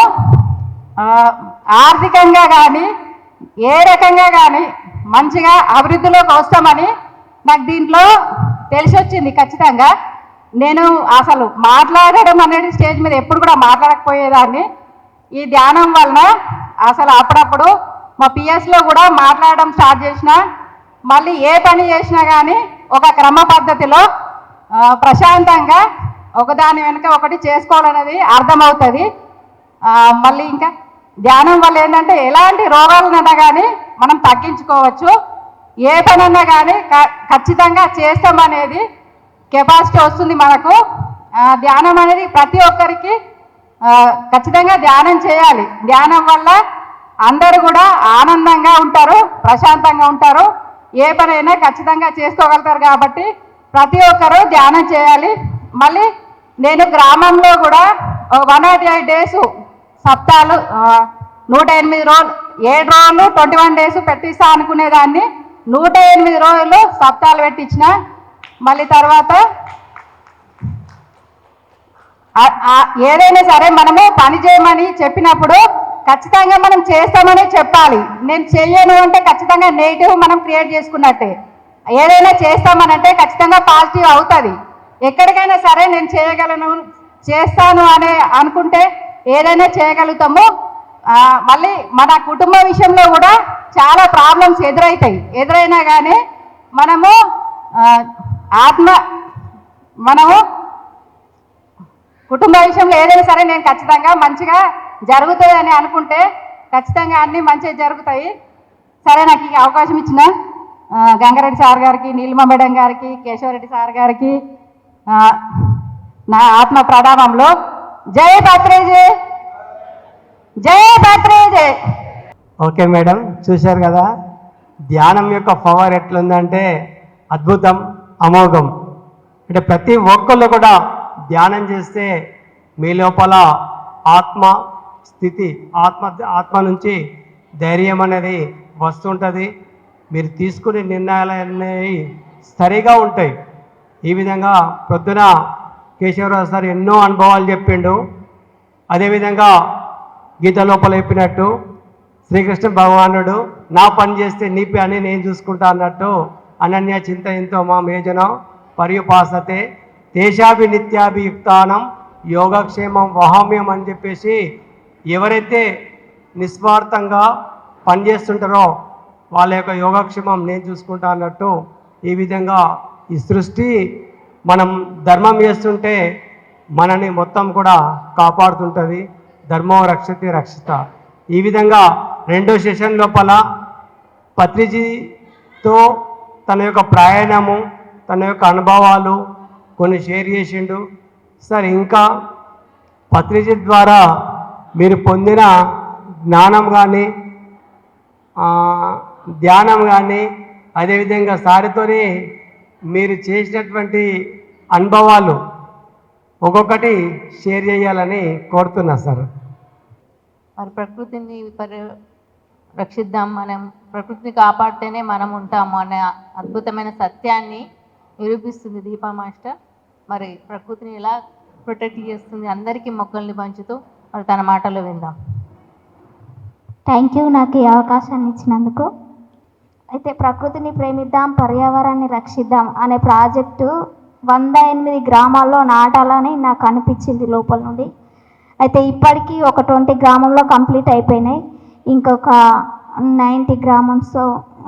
ఆర్థికంగా కానీ ఏ రకంగా కానీ మంచిగా అభివృద్ధిలోకి వస్తామని నాకు దీంట్లో తెలిసి వచ్చింది. ఖచ్చితంగా నేను అసలు మాట్లాడడం అనేది స్టేజ్ మీద ఎప్పుడు కూడా మాట్లాడకపోయేదాన్ని. ఈ ధ్యానం వలన అసలు అప్పుడప్పుడు మా పిఎస్లో కూడా మాట్లాడడం స్టార్ట్ చేసిన, మళ్ళీ ఏ పని చేసినా కానీ ఒక క్రమ పద్ధతిలో ప్రశాంతంగా ఒకదాని వెనుక ఒకటి చేసుకోవాలనేది అర్థమవుతుంది. మళ్ళీ ఇంకా ధ్యానం వల్ల ఏంటంటే ఎలాంటి రోగాలన్నా కానీ మనం తగ్గించుకోవచ్చు. ఏ పనన్నా కానీ ఖచ్చితంగా చేస్తామనేది కెపాసిటీ వస్తుంది మనకు. ధ్యానం అనేది ప్రతి ఒక్కరికి ఖచ్చితంగా ధ్యానం చేయాలి. ధ్యానం వల్ల అందరూ కూడా ఆనందంగా ఉంటారు, ప్రశాంతంగా ఉంటారు, ఏ పనైనా ఖచ్చితంగా చేసుకోగలుగుతారు. కాబట్టి ప్రతి ఒక్కరూ ధ్యానం చేయాలి. మళ్ళీ నేను గ్రామంలో కూడా 108 డేస్ సప్తాలు 108 రోజులు 7 రోజులు 21 డేస్ పెట్టిస్తా అనుకునేదాన్ని. 108 రోజులు సప్తాలు పెట్టించిన. మళ్ళీ తర్వాత ఏదైనా సరే మనము పని చేయమని చెప్పినప్పుడు ఖచ్చితంగా మనం చేస్తామని చెప్పాలి. నేను చెయ్యను అంటే ఖచ్చితంగా నెగిటివ్ మనం క్రియేట్ చేసుకున్నట్టే. ఏదైనా చేస్తామనంటే ఖచ్చితంగా పాజిటివ్ అవుతుంది. ఎక్కడికైనా సరే నేను చేయగలను, చేస్తాను అని అనుకుంటే ఏదైనా చేయగలుగుతాము. మళ్ళీ మన కుటుంబ విషయంలో కూడా చాలా ప్రాబ్లమ్స్ ఎదురైనా కానీ మనము కుటుంబ విషయంలో ఏదైనా సరే నేను ఖచ్చితంగా మంచిగా జరుగుతుంది అని అనుకుంటే ఖచ్చితంగా అన్నీ మంచిగా జరుగుతాయి. సరే, నాకు ఈ అవకాశం ఇచ్చిన గంగారెడ్డి సార్ గారికి, నీలిమ మేడం గారికి, కేశవరెడ్డి సార్ గారికి నా ఆత్మ ప్రణామంలో. జై పత్రేజీ, జై పత్రేజీ. ఓకే మేడం, చూశారు కదా ధ్యానం యొక్క పవర్ ఎట్లుందంటే అద్భుతం, అమోఘం. అంటే ప్రతి ఒక్కళ్ళు కూడా ధ్యానం చేస్తే మీ లోపల ఆత్మ స్థితి, ఆత్మ నుంచి ధైర్యం అనేది వస్తుంటుంది. మీరు తీసుకునే నిర్ణయాలు అనేవి సరిగా ఉంటాయి. ఈ విధంగా ప్రొద్దున కేశవరావు సార్ ఎన్నో అనుభవాలు చెప్పిండు. అదేవిధంగా గీత లోపల చెప్పినట్టు శ్రీకృష్ణ భగవానుడు నా పని చేస్తే నీ పని నేను చూసుకుంటా అన్నట్టు, అనన్య చింతయంతో మా మేజనం పర్యుపాసతే తేషాభి నిత్యాభియుక్తానం యోగక్షేమం వహామ్యం అని చెప్పేసి ఎవరైతే నిస్వార్థంగా పనిచేస్తుంటారో వాళ్ళ యొక్క యోగక్షేమం నేను చూసుకుంటా అన్నట్టు, ఈ విధంగా ఈ సృష్టి మనం ధర్మం చేస్తుంటే మనని మొత్తం కూడా కాపాడుతుంటుంది. ధర్మో రక్షతి రక్షిత. ఈ విధంగా 2వ సెషన్ లోపల పత్రిజీతో తన యొక్క ప్రయాణము, తన యొక్క అనుభవాలు కొన్ని షేర్ చేసిండు సార్. ఇంకా పత్రిజీ ద్వారా మీరు పొందిన జ్ఞానం కానీ ధ్యానం కానీ అదేవిధంగా సారితోనే మీరు చేసినటువంటి అనుభవాలు ఒక్కొక్కటి షేర్ చేయాలని కోరుతున్నా సార్. మరి ప్రకృతిని రక్షిద్దాం, మనం ప్రకృతిని కాపాడితేనే మనం ఉంటాము అనే అద్భుతమైన సత్యాన్ని నిరూపిస్తుంది దీపా మాస్టర్. మరి ప్రకృతిని ఎలా ప్రొటెక్ట్ చేస్తుంది, అందరికీ మొక్కల్ని పంచుతూ మరి తన మాటల్లో విందాం. థ్యాంక్ యూ నాకు ఈ అవకాశాన్ని ఇచ్చినందుకు. అయితే ప్రకృతిని ప్రేమిద్దాం, పర్యావరణాన్ని రక్షిద్దాం అనే ప్రాజెక్టు 108 గ్రామాల్లో నాటాలని నాకు అనిపించింది లోపల నుండి. అయితే ఇప్పటికీ ఒక 20 గ్రామంలో కంప్లీట్ అయిపోయినాయి, ఇంకొక 90 గ్రామమ్స్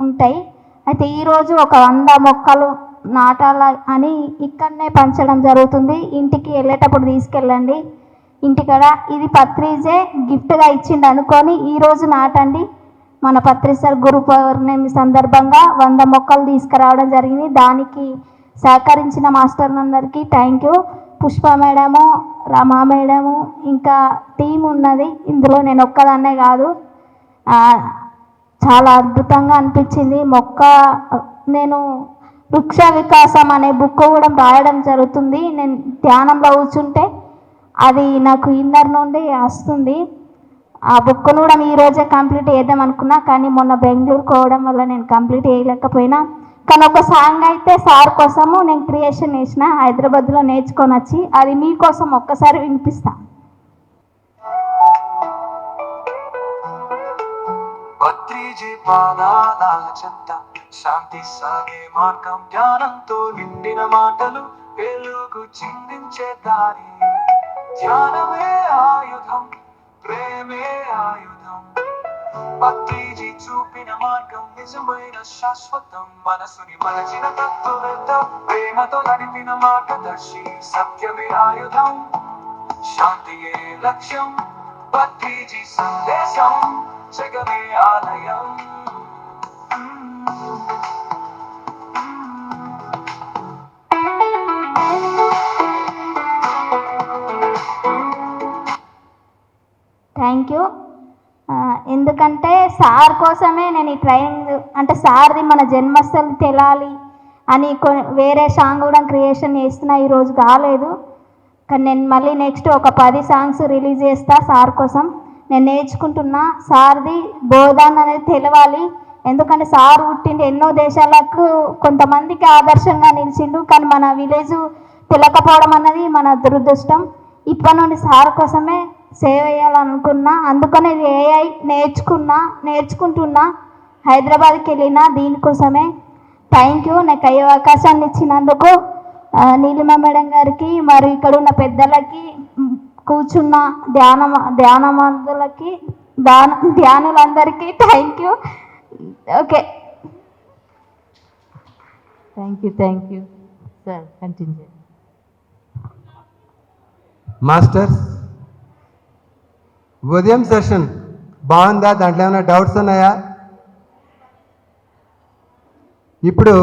ఉంటాయి. అయితే ఈరోజు ఒక 100 మొక్కలు నాటాల అని ఇక్కడనే పంచడం జరుగుతుంది. ఇంటికి వెళ్ళేటప్పుడు తీసుకెళ్ళండి. ఇంటికాడ ఇది పత్రిజే గిఫ్ట్గా ఇచ్చిండు అనుకొని ఈరోజు నాటండి. మన పత్రి సార్ గురు పౌర్ణమి సందర్భంగా 100 మొక్కలు తీసుకురావడం జరిగింది. దానికి సహకరించిన మాస్టర్లందరికీ thank you. Pushpa madam, Rama madam ఇంకా టీం ఉన్నది. ఇందులో నేను ఒక్కదాన్నే కాదు. చాలా అద్భుతంగా అనిపించింది. నేను వృక్ష వికాసం అనే బుక్ కూడా రాయడం జరుగుతుంది. నేను ధ్యానంలో కూర్చుంటే అది నాకు ఇన్నర్ నుండి వస్తుంది. ఆ బుక్ను కూడా ఈరోజే కంప్లీట్ చేద్దాం అనుకున్నా, కానీ మొన్న బెంగళూరు పోవడం వల్ల నేను కంప్లీట్ చేయలేకపోయినా. కానీ ఒక సాంగ్ అయితే సార్ కోసము నేను క్రియేషన్ చేసిన, హైదరాబాద్లో నేర్చుకొని వచ్చి, అది మీకోసం ఒక్కసారి వినిపిస్తా. పత్రిజీ పాదాల చెంత శాంతి సాగే మార్గం, ధ్యానంతో నిండిన మాటలు వెలుగు చిందించే దారి. ధ్యానమే ఆయుధం, ప్రేమే ఆయుధం. పత్రిజీ చూపిన మార్గం నిజమైన శాశ్వతం. మనసుని మలచిన తత్వవేత్త, ప్రేమతో నడిపిన మార్గదర్శి. సత్యమే ఆయుధం, శాంతియే లక్ష్యం. పత్రిజీ సందేశం జగమే ఆలయం. Thank you. ఎందుకంటే సార్ కోసమే నేను ఈ ట్రైనింగ్, అంటే సార్ది మన జన్మస్థలి తెలాలి అని వేరే సాంగ్ కూడా క్రియేషన్ చేస్తున్నా. ఈరోజు కాలేదు, కానీ నేను మళ్ళీ నెక్స్ట్ ఒక 10 సాంగ్స్ రిలీజ్ చేస్తా సార్ కోసం. నేను నేర్చుకుంటున్నా. సార్ది బోధన అనేది తెలవాలి. ఎందుకంటే సార్ పుట్టిండు ఎన్నో దేశాలకు కొంతమందికి ఆదర్శంగా నిలిచిండు, కానీ మన విలేజ్ తెలకపోవడం అన్నది మన దురదృష్టం. ఇప్పటి నుండి సార్ కోసమే సేవ చేయాలనుకున్నా. అందుకనే ఏఐ నేర్చుకుంటున్నా. హైదరాబాద్కి వెళ్ళినా దీనికోసమే. థ్యాంక్ యూ నాకు అయ్యే అవకాశాన్ని ఇచ్చినందుకు నీలిమ మేడం గారికి, మరి ఇక్కడ ఉన్న పెద్దలకి, కూర్చున్న ధ్యానవంతులకి, ధ్యానులందరికీ thank you. Okay, thank you sir. Continue. Masters, ఉదయం సెషన్ బాగుందా? దాంట్లో ఏమైనా డౌట్స్ ఉన్నాయా? ఇప్పుడు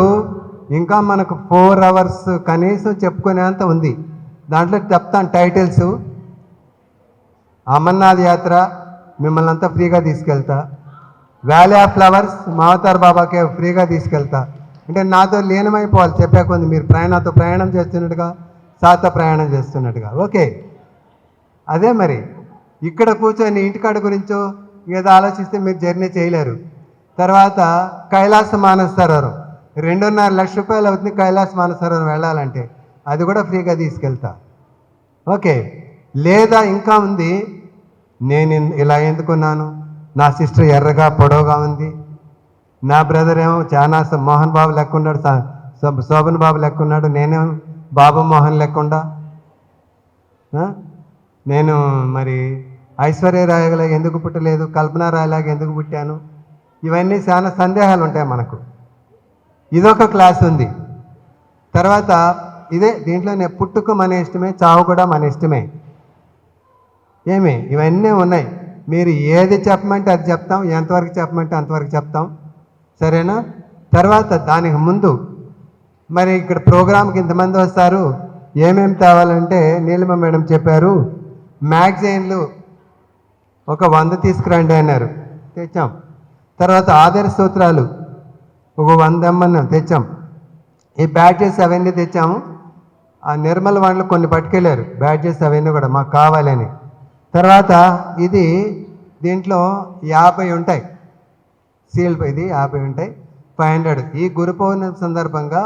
ఇంకా మనకు 4 అవర్స్ కనీసం చెప్పుకునేంత ఉంది. దాంట్లో చెప్తాను టైటిల్స్. అమర్నాథ్ యాత్ర మిమ్మల్ని అంతా ఫ్రీగా తీసుకెళ్తా. వ్యాలీ ఆఫ్ ఫ్లవర్స్ మావతార్ బాబాకి ఫ్రీగా తీసుకెళ్తా. అంటే నాతో లీనమైపోవాలి చెప్పే కొంది. మీరు నాతో ప్రయాణం చేస్తున్నట్టుగా, సాతో ప్రయాణం చేస్తున్నట్టుగా. ఓకే, అదే మరి ఇక్కడ కూర్చొని ఇంటికాడ గురించో ఏదో ఆలోచిస్తే మీరు జర్నీ చేయలేరు. తర్వాత కైలాస మానస సరోవరం 2.5 లక్ష రూపాయలు అవుతుంది కైలాస మానస సరోవరం వెళ్ళాలంటే. అది కూడా ఫ్రీగా తీసుకెళ్తా. ఓకే, లేదా ఇంకా ఉంది, నేను ఇలా ఎందుకున్నాను, నా సిస్టర్ ఎర్రగా పొడవుగా ఉంది, నా బ్రదర్ ఏమో చాలా మోహన్ బాబు లెక్క ఉన్నాడు, శోభన్ బాబు లెక్క ఉన్నాడు, నేనేమో బాబు మోహన్ లెక్కుండా, నేను మరి ఐశ్వర్య రాయలాగా ఎందుకు పుట్టలేదు, కల్పన రాయలాగా ఎందుకు పుట్టాను, ఇవన్నీ చాలా సందేహాలు ఉంటాయి మనకు. ఇదొక క్లాస్ ఉంది. తర్వాత ఇదే దీంట్లోనే పుట్టుకు మన ఇష్టమే, చావు కూడా మన ఇష్టమే. ఏమి ఇవన్నీ ఉన్నాయి. మీరు ఏది చెప్పమంటే అది చెప్తాం, ఎంతవరకు చెప్పమంటే అంతవరకు చెప్తాం, సరేనా? తర్వాత దానికి ముందు మరి ఇక్కడ ప్రోగ్రామ్కి ఇంతమంది వస్తారు, ఏమేమి తేవాలంటే నీలిమ మేడం చెప్పారు, మ్యాగజైన్లు ఒక 100 తీసుకురండి అన్నారు, తెచ్చాం. తర్వాత ఆదర్శ సూత్రాలు ఒక 100 అమ్మన్నాం, తెచ్చాం. ఈ బ్యాడ్జెస్ అవన్నీ తెచ్చాము. ఆ నిర్మల్ వాళ్ళు కొన్ని పట్టుకెళ్ళారు బ్యాడ్జెస్ అవన్నీ కూడా మాకు కావాలని. తర్వాత ఇది దీంట్లో 50 ఉంటాయి సీల్, ఇది 50 ఉంటాయి, 500. ఈ గురు పౌర్ణమి సందర్భంగా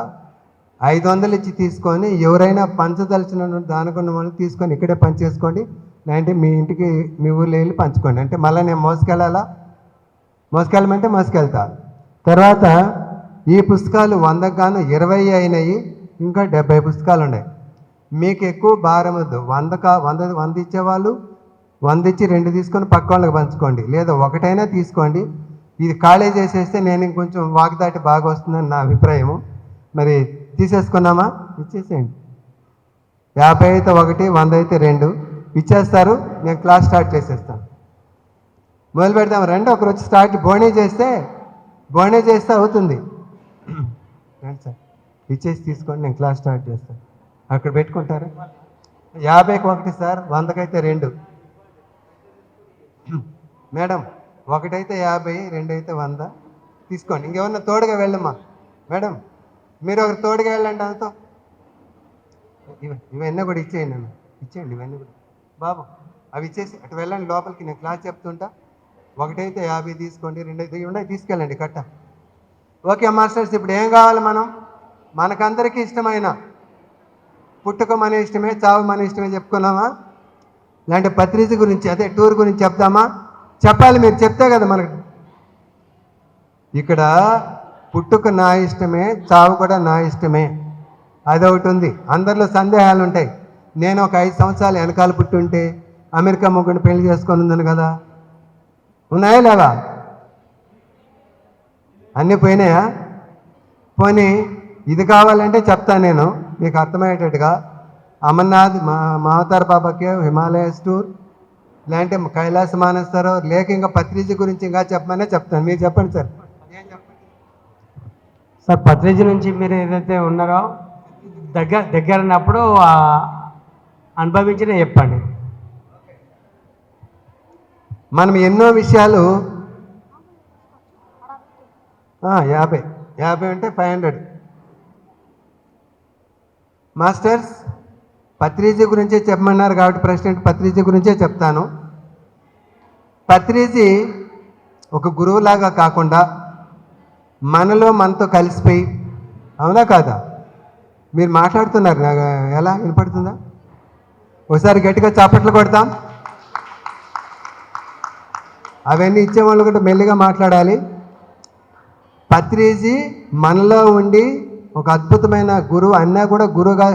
500 ఇచ్చి తీసుకొని ఎవరైనా పంచదలిచిన దానికున్న వాళ్ళు తీసుకొని ఇక్కడే పంచేసుకోండి, లేదంటే మీ ఇంటికి మీ ఊళ్ళో వెళ్ళి పంచుకోండి. అంటే మళ్ళీ నేను మోసుకెళ్ళాలా, మోసుకెళ్ళమంటే మోసుకెళ్తా. తర్వాత ఈ పుస్తకాలు 100కు గాను 20 అయినాయి, ఇంకా 70 పుస్తకాలు ఉన్నాయి. మీకు ఎక్కువ భారం వద్దు. 100 ఇచ్చేవాళ్ళు 100 ఇచ్చి 2 తీసుకొని పక్క వాళ్ళకి పంచుకోండి, లేదా ఒకటైనా తీసుకోండి. ఇది ఖాళీ చేసేస్తే నేను ఇంకొంచెం వాగ్దాటి బాగా వస్తుందని నా అభిప్రాయము. మరి తీసేసుకున్నామా? ఇచ్చేసేయండి. 50 అయితే 1, 100 అయితే 2 ఇచ్చేస్తారు. నేను క్లాస్ స్టార్ట్ చేసేస్తాను. మొదలు పెడదాం రండి. ఒకరు వచ్చి స్టార్ట్ బోనీ చేస్తే అవుతుంది. రండి సార్, ఇచ్చేసి తీసుకోండి, నేను క్లాస్ స్టార్ట్ చేస్తాను. అక్కడ పెట్టుకుంటారా? 50కి 1 సార్, 100కైతే 2. మేడం, ఒకటైతే 50, 2 అయితే 100 తీసుకోండి. ఇంకేమన్నా తోడుగా వెళ్ళమ్మా. మేడం, మీరు ఒకరు తోడుగా వెళ్ళండి. అంతా ఇవన్నీ కూడా ఇచ్చేయండి అన్న, ఇచ్చేయండి ఇవన్నీ కూడా. బాబు అవి ఇచ్చేసి అటు వెళ్ళండి లోపలికి, నేను క్లాస్ చెప్తుంటా. ఒకటైతే 50 తీసుకోండి, 2 అయితే ఉన్నాయి తీసుకెళ్ళండి కట్ట. ఓకే మాస్టర్స్, ఇప్పుడు ఏం కావాలి మనం? మనకందరికీ ఇష్టమైన పుట్టుక మన ఇష్టమే, చావు మన ఇష్టమే చెప్పుకున్నామా? లేదంటే పత్రిక గురించి, అదే టూర్ గురించి చెప్తామా? చెప్పాలి, మీరు చెప్తే కదా మనకు. ఇక్కడ పుట్టుక నా ఇష్టమే, చావు కూడా నా ఇష్టమే, అదొకటి ఉంది. అందరిలో సందేహాలు ఉంటాయి. నేను ఒక 5 సంవత్సరాలు వెనకాల పుట్టుంటే అమెరికా మొగ్గుని పెళ్లి చేసుకొని ఉందని కదా, ఉన్నాయా లేవా? అన్నీ పోయినాయా? పోనీ ఇది కావాలంటే చెప్తాను నేను మీకు అర్థమయ్యేటట్టుగా. అమర్నాథ్, మహావతార్ బాబా కేవ్, హిమాలయస్ టూర్, లేదంటే కైలాస మానసరో, లేక ఇంకా పత్రిజీ గురించి ఇంకా చెప్పమనే చెప్తాను. మీరు చెప్పండి సార్. సార్ పత్రిజీ నుంచి మీరు ఏదైతే ఉన్నారో దగ్గర ఉన్నప్పుడు అనుభవించిన చెప్పండి. మనం ఎన్నో విషయాలు 50 అంటే 500. మాస్టర్స్ పత్రిజీ గురించే చెప్పమన్నారు కాబట్టి ప్రెసిడెంట్ పత్రిజీ గురించే చెప్తాను. పత్రిజీ ఒక గురువులాగా కాకుండా మనలో మనతో కలిసిపోయి, అవునా కాదా? మీరు మాట్లాడుతున్నారు, ఎలా వినపడుతుందా? ఒకసారి గట్టిగా చప్పట్లు కొడతాం. అవన్నీ ఇచ్చేవాళ్ళు కూడా మెల్లిగా మాట్లాడాలి. పత్రిజీ మనలో ఉండి ఒక అద్భుతమైన గురువు అన్నా కూడా గురువుగా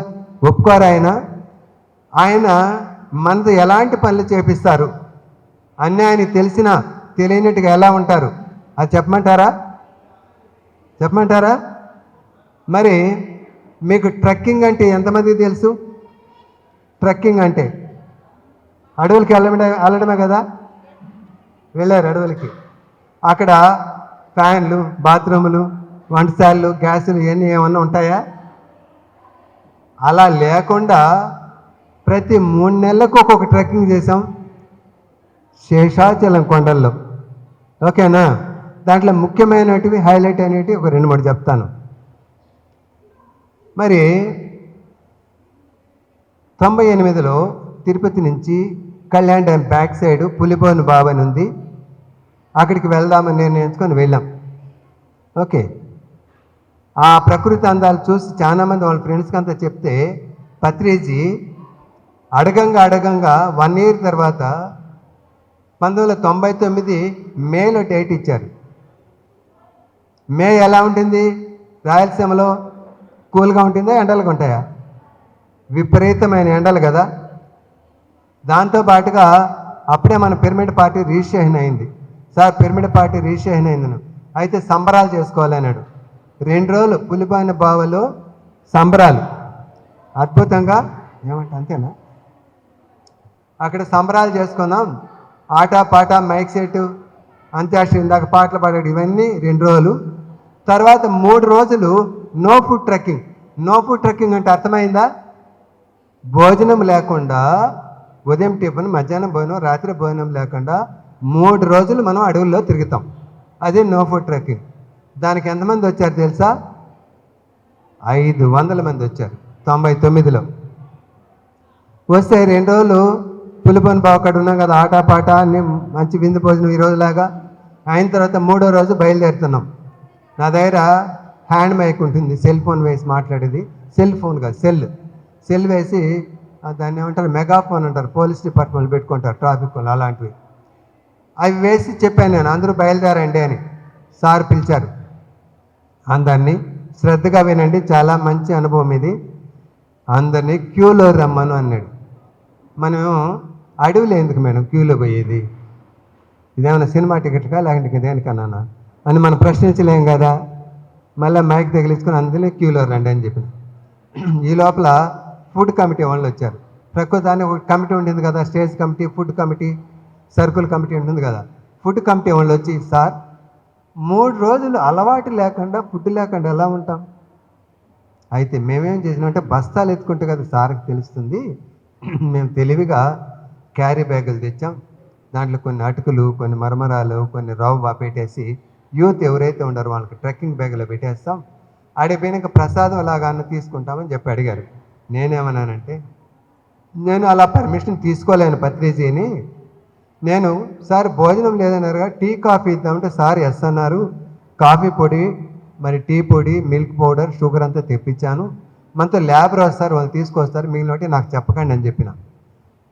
ఒప్పుకోరు. ఆయన మనతో ఎలాంటి పనులు చేపిస్తారు, అన్నీ ఆయన తెలిసినా తెలియనట్టుగా ఎలా ఉంటారు, అది చెప్పమంటారా? మరి మీకు ట్రెక్కింగ్ అంటే ఎంతమందికి తెలుసు? ట్రెక్కింగ్ అంటే అడవులకి వెళ్ళడమే కదా. వెళ్ళారు అడవులకి, అక్కడ ఫ్యాన్లు, బాత్రూములు, వంటశాలలు, గ్యాసులు ఇవన్నీ ఏమన్నా ఉంటాయా? అలా లేకుండా ప్రతి 3 నెలలకు ఒక్కొక్క ట్రెక్కింగ్ చేసాం శేషాచలం కొండల్లో. ఓకేనా? దాంట్లో ముఖ్యమైనటివి, హైలైట్ అనేటివి ఒక 2-3 చెప్తాను. మరి 98లో తిరుపతి నుంచి కళ్యాణ్ డ్యామ్ బ్యాక్ సైడ్ పులిబోను బావి అని ఉంది, అక్కడికి వెళ్దామని నిర్ణయించుకొని వెళ్ళాం. ఓకే, ఆ ప్రకృతి అందాలు చూసి చాలామంది వాళ్ళ ఫ్రెండ్స్కి అంతా చెప్తే పత్రిజీ అడగంగా 1 year తర్వాత 1999 మేలో డేట్ ఇచ్చారు. మే ఎలా ఉంటుంది రాయలసీమలో? కూల్గా ఉంటుందా, ఎండలుగా ఉంటాయా? విపరీతమైన ఎండలు కదా. దాంతోపాటుగా అప్పుడే మన పిరమిడ్ పార్టీ రిజిస్ట్రేషన్ అయింది. సార్ పిరమిడ్ పార్టీ రిజిస్ట్రేషన్ అయింది, అయితే సంబరాలు చేసుకోవాలన్నాడు. 2 రోజులు పులిపోయిన బావలో సంబరాలు అద్భుతంగా, ఏమంటే అంతేనా? అక్కడ సంబరాలు చేసుకుందాం, ఆటపాట, మైక్ సెట్, అంత్యాక్షరి, ఇందాక పాటలు పాడాడు, ఇవన్నీ 2 రోజులు. తర్వాత 3 రోజులు no food trekking. No food trekking అంటే అర్థమైందా? భోజనం లేకుండా, ఉదయం టిఫిన్, మధ్యాహ్నం భోజనం, రాత్రి భోజనం లేకుండా 3 రోజులు మనం అడవుల్లో తిరుగుతాం. అదే నో ఫుడ్ ట్రెక్కింగ్. దానికి ఎంతమంది వచ్చారు తెలుసా? 500 మంది వచ్చారు 99లో. వస్తే 2 రోజులు పులిపని బావ అక్కడ ఉన్నాం కదా, ఆటపాట అన్ని మంచి విందు భోజనం ఈరోజులాగా అయిన తర్వాత 3వ రోజు బయలుదేరుతున్నాం. నా దగ్గర హ్యాండ్ మైక్ ఉంటుంది, సెల్ ఫోన్ వేసి మాట్లాడేది. సెల్ ఫోన్ కాదు, సెల్ వేసి, దాన్ని ఏమంటారు, మెగాఫోన్ అంటారు, పోలీస్ డిపార్ట్మెంట్ పెట్టుకుంటారు, ట్రాఫిక్ వాళ్ళు, అలాంటివి. అవి వేసి చెప్పాను నేను, అందరూ బయలుదేరండి అని. సార్ పిలిచారు అందరినీ, శ్రద్ధగా వినండి, చాలా మంచి అనుభవం ఇది. అందరినీ క్యూలో రమ్మను అన్నాడు. మనం అడవిలో ఎందుకు మేడం క్యూలో పోయేది? ఇదేమన్నా సినిమా టికెట్గా లేకుంటే దేనికన్నా అని మనం ప్రశ్నించలేం కదా. మళ్ళీ మైక్ తగిలించుకొని అందులో క్యూలో రండి అని చెప్పిన. ఈ లోపల ఫుడ్ కమిటీ వాళ్ళు వచ్చారు. ప్రకృతి దాన్ని ఒక కమిటీ ఉంటుంది కదా, stage committee, food committee, circle committee ఉంటుంది కదా. ఫుడ్ కమిటీ వాళ్ళు వచ్చి, సార్ 3 రోజులు అలవాటు లేకుండా ఫుడ్ లేకుండా ఎలా ఉంటాం? అయితే మేమేం చేసినామంటే బస్తాలు ఎత్తుకుంటే కదా సార్కి తెలుస్తుంది, మేము తెలివిగా క్యారీ బ్యాగులు తెచ్చాం. దాంట్లో కొన్ని అటుకులు, కొన్ని మరమరాలు, కొన్ని రవ్వ పెట్టేసి యూత్ ఎవరైతే ఉండారో వాళ్ళకి ట్రెక్కింగ్ బ్యాగులో పెట్టేస్తాం. ఆడిపోయినాక ప్రసాదం లాగా అన్న తీసుకుంటామని చెప్పి అడిగారు. నేనేమన్నానంటే, నేను అలా పర్మిషన్ తీసుకోలేను పత్రిజీని. నేను సార్ భోజనం లేదన్నారుగా, టీ కాఫీ ఇద్దామంటే సార్ ఎస్ అన్నారు. కాఫీ పొడి, మరి టీ పొడి, మిల్క్ పౌడర్, షుగర్ అంతా తెప్పించాను. మనతో ల్యాబర్ వస్తారు, వాళ్ళు తీసుకొస్తారు, మిగిలినటి నాకు చెప్పకండి అని చెప్పిన.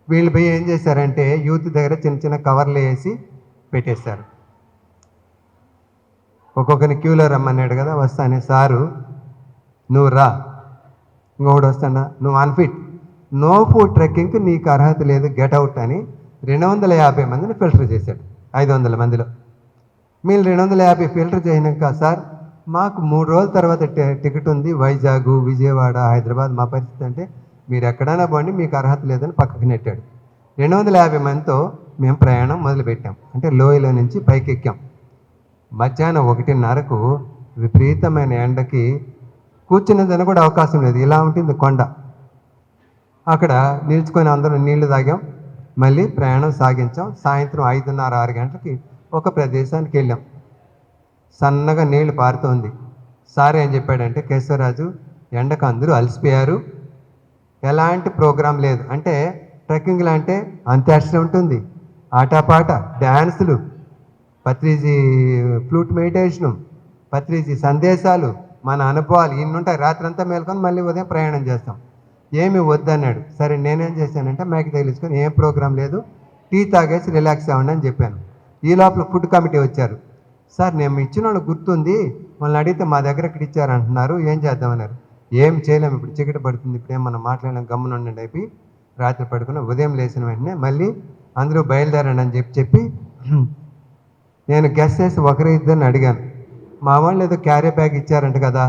వీళ్ళు పోయి ఏం చేశారంటే యూత్ దగ్గర చిన్న చిన్న కవర్లు వేసి పెట్టేశారు. ఒక్కొక్కరిని క్యూలో రమ్మన్నాడు కదా, వస్తానే సారు నువ్వు రా, ఇంకొకటి వస్తాడా, నువ్వు అన్ఫిట్, నో ఫుడ్ ట్రెక్కింగ్కి నీకు అర్హత లేదు, గెట్ అవుట్ అని 250 మందిని ఫిల్టర్ చేశాడు 500 మందిలో. మీరు 250 ఫిల్టర్ చేసినాక సార్ మాకు 3 రోజుల తర్వాత టికెట్ ఉంది, వైజాగ్, విజయవాడ, హైదరాబాద్, మా పరిస్థితి అంటే మీరు ఎక్కడైనా పోండి మీకు అర్హత లేదని పక్కకు నెట్టాడు. 250 మందితో మేము ప్రయాణం మొదలుపెట్టాం. అంటే లోయలో నుంచి పైకి ఎక్కాం. మధ్యాహ్నం 1:30కు విపరీతమైన ఎండకి కూర్చునేదని కూడా అవకాశం లేదు, ఇలా ఉంటుంది కొండ. అక్కడ నిల్చుకొని అందరం నీళ్లు తాగాం, మళ్ళీ ప్రయాణం సాగించాం. సాయంత్రం 5:30, 6 గంటలకి ఒక ప్రదేశానికి వెళ్ళాం. సన్నగా నీళ్లు పారుతోంది. సార్ ఏం చెప్పాడంటే, కేశవరాజు ఎండకు అందరూ అలసిపోయారు, ఎలాంటి ప్రోగ్రాం లేదు. అంటే ట్రెక్కింగ్లో అంటే అంత్యాక్షరి ఉంటుంది, ఆటపాట, డ్యాన్సులు, పత్రిజీ ఫ్లూట్ మెడిటేషను, పత్రిజీ సందేశాలు, మన అనుభవాలు ఇన్నుంటాయి. రాత్రంతా మేల్కొని మళ్ళీ ఉదయం ప్రయాణం చేస్తాం. ఏమి వద్దన్నాడు. సరే నేనేం చేశానంటే మైక్ తగిలించుకొని ఏం ప్రోగ్రాం లేదు, టీ తాగేసి రిలాక్స్ అవ్వండి అని చెప్పాను. ఈ లోపల ఫుడ్ కమిటీ వచ్చారు. సార్ నేను ఇచ్చిన వాళ్ళు గుర్తుంది, వాళ్ళని అడిగితే మా దగ్గర ఇక్కడ ఇచ్చారంటున్నారు, ఏం చేద్దామన్నారు. ఏం చేయలేము, ఇప్పుడు చీకటి పడుతుంది, ఇప్పుడు ఏం మనం మాట్లాడలేం, గమ్మున ఉండండి అయిపోయి రాత్రి పడుకున్న. ఉదయం లేచిన వెంటనే మళ్ళీ అందరూ బయలుదేరండి అని చెప్పి నేను గెస్ట్ చేసి 1-2 అడిగాను. మా వాళ్ళు ఏదో క్యారీ బ్యాగ్ ఇచ్చారంట కదా,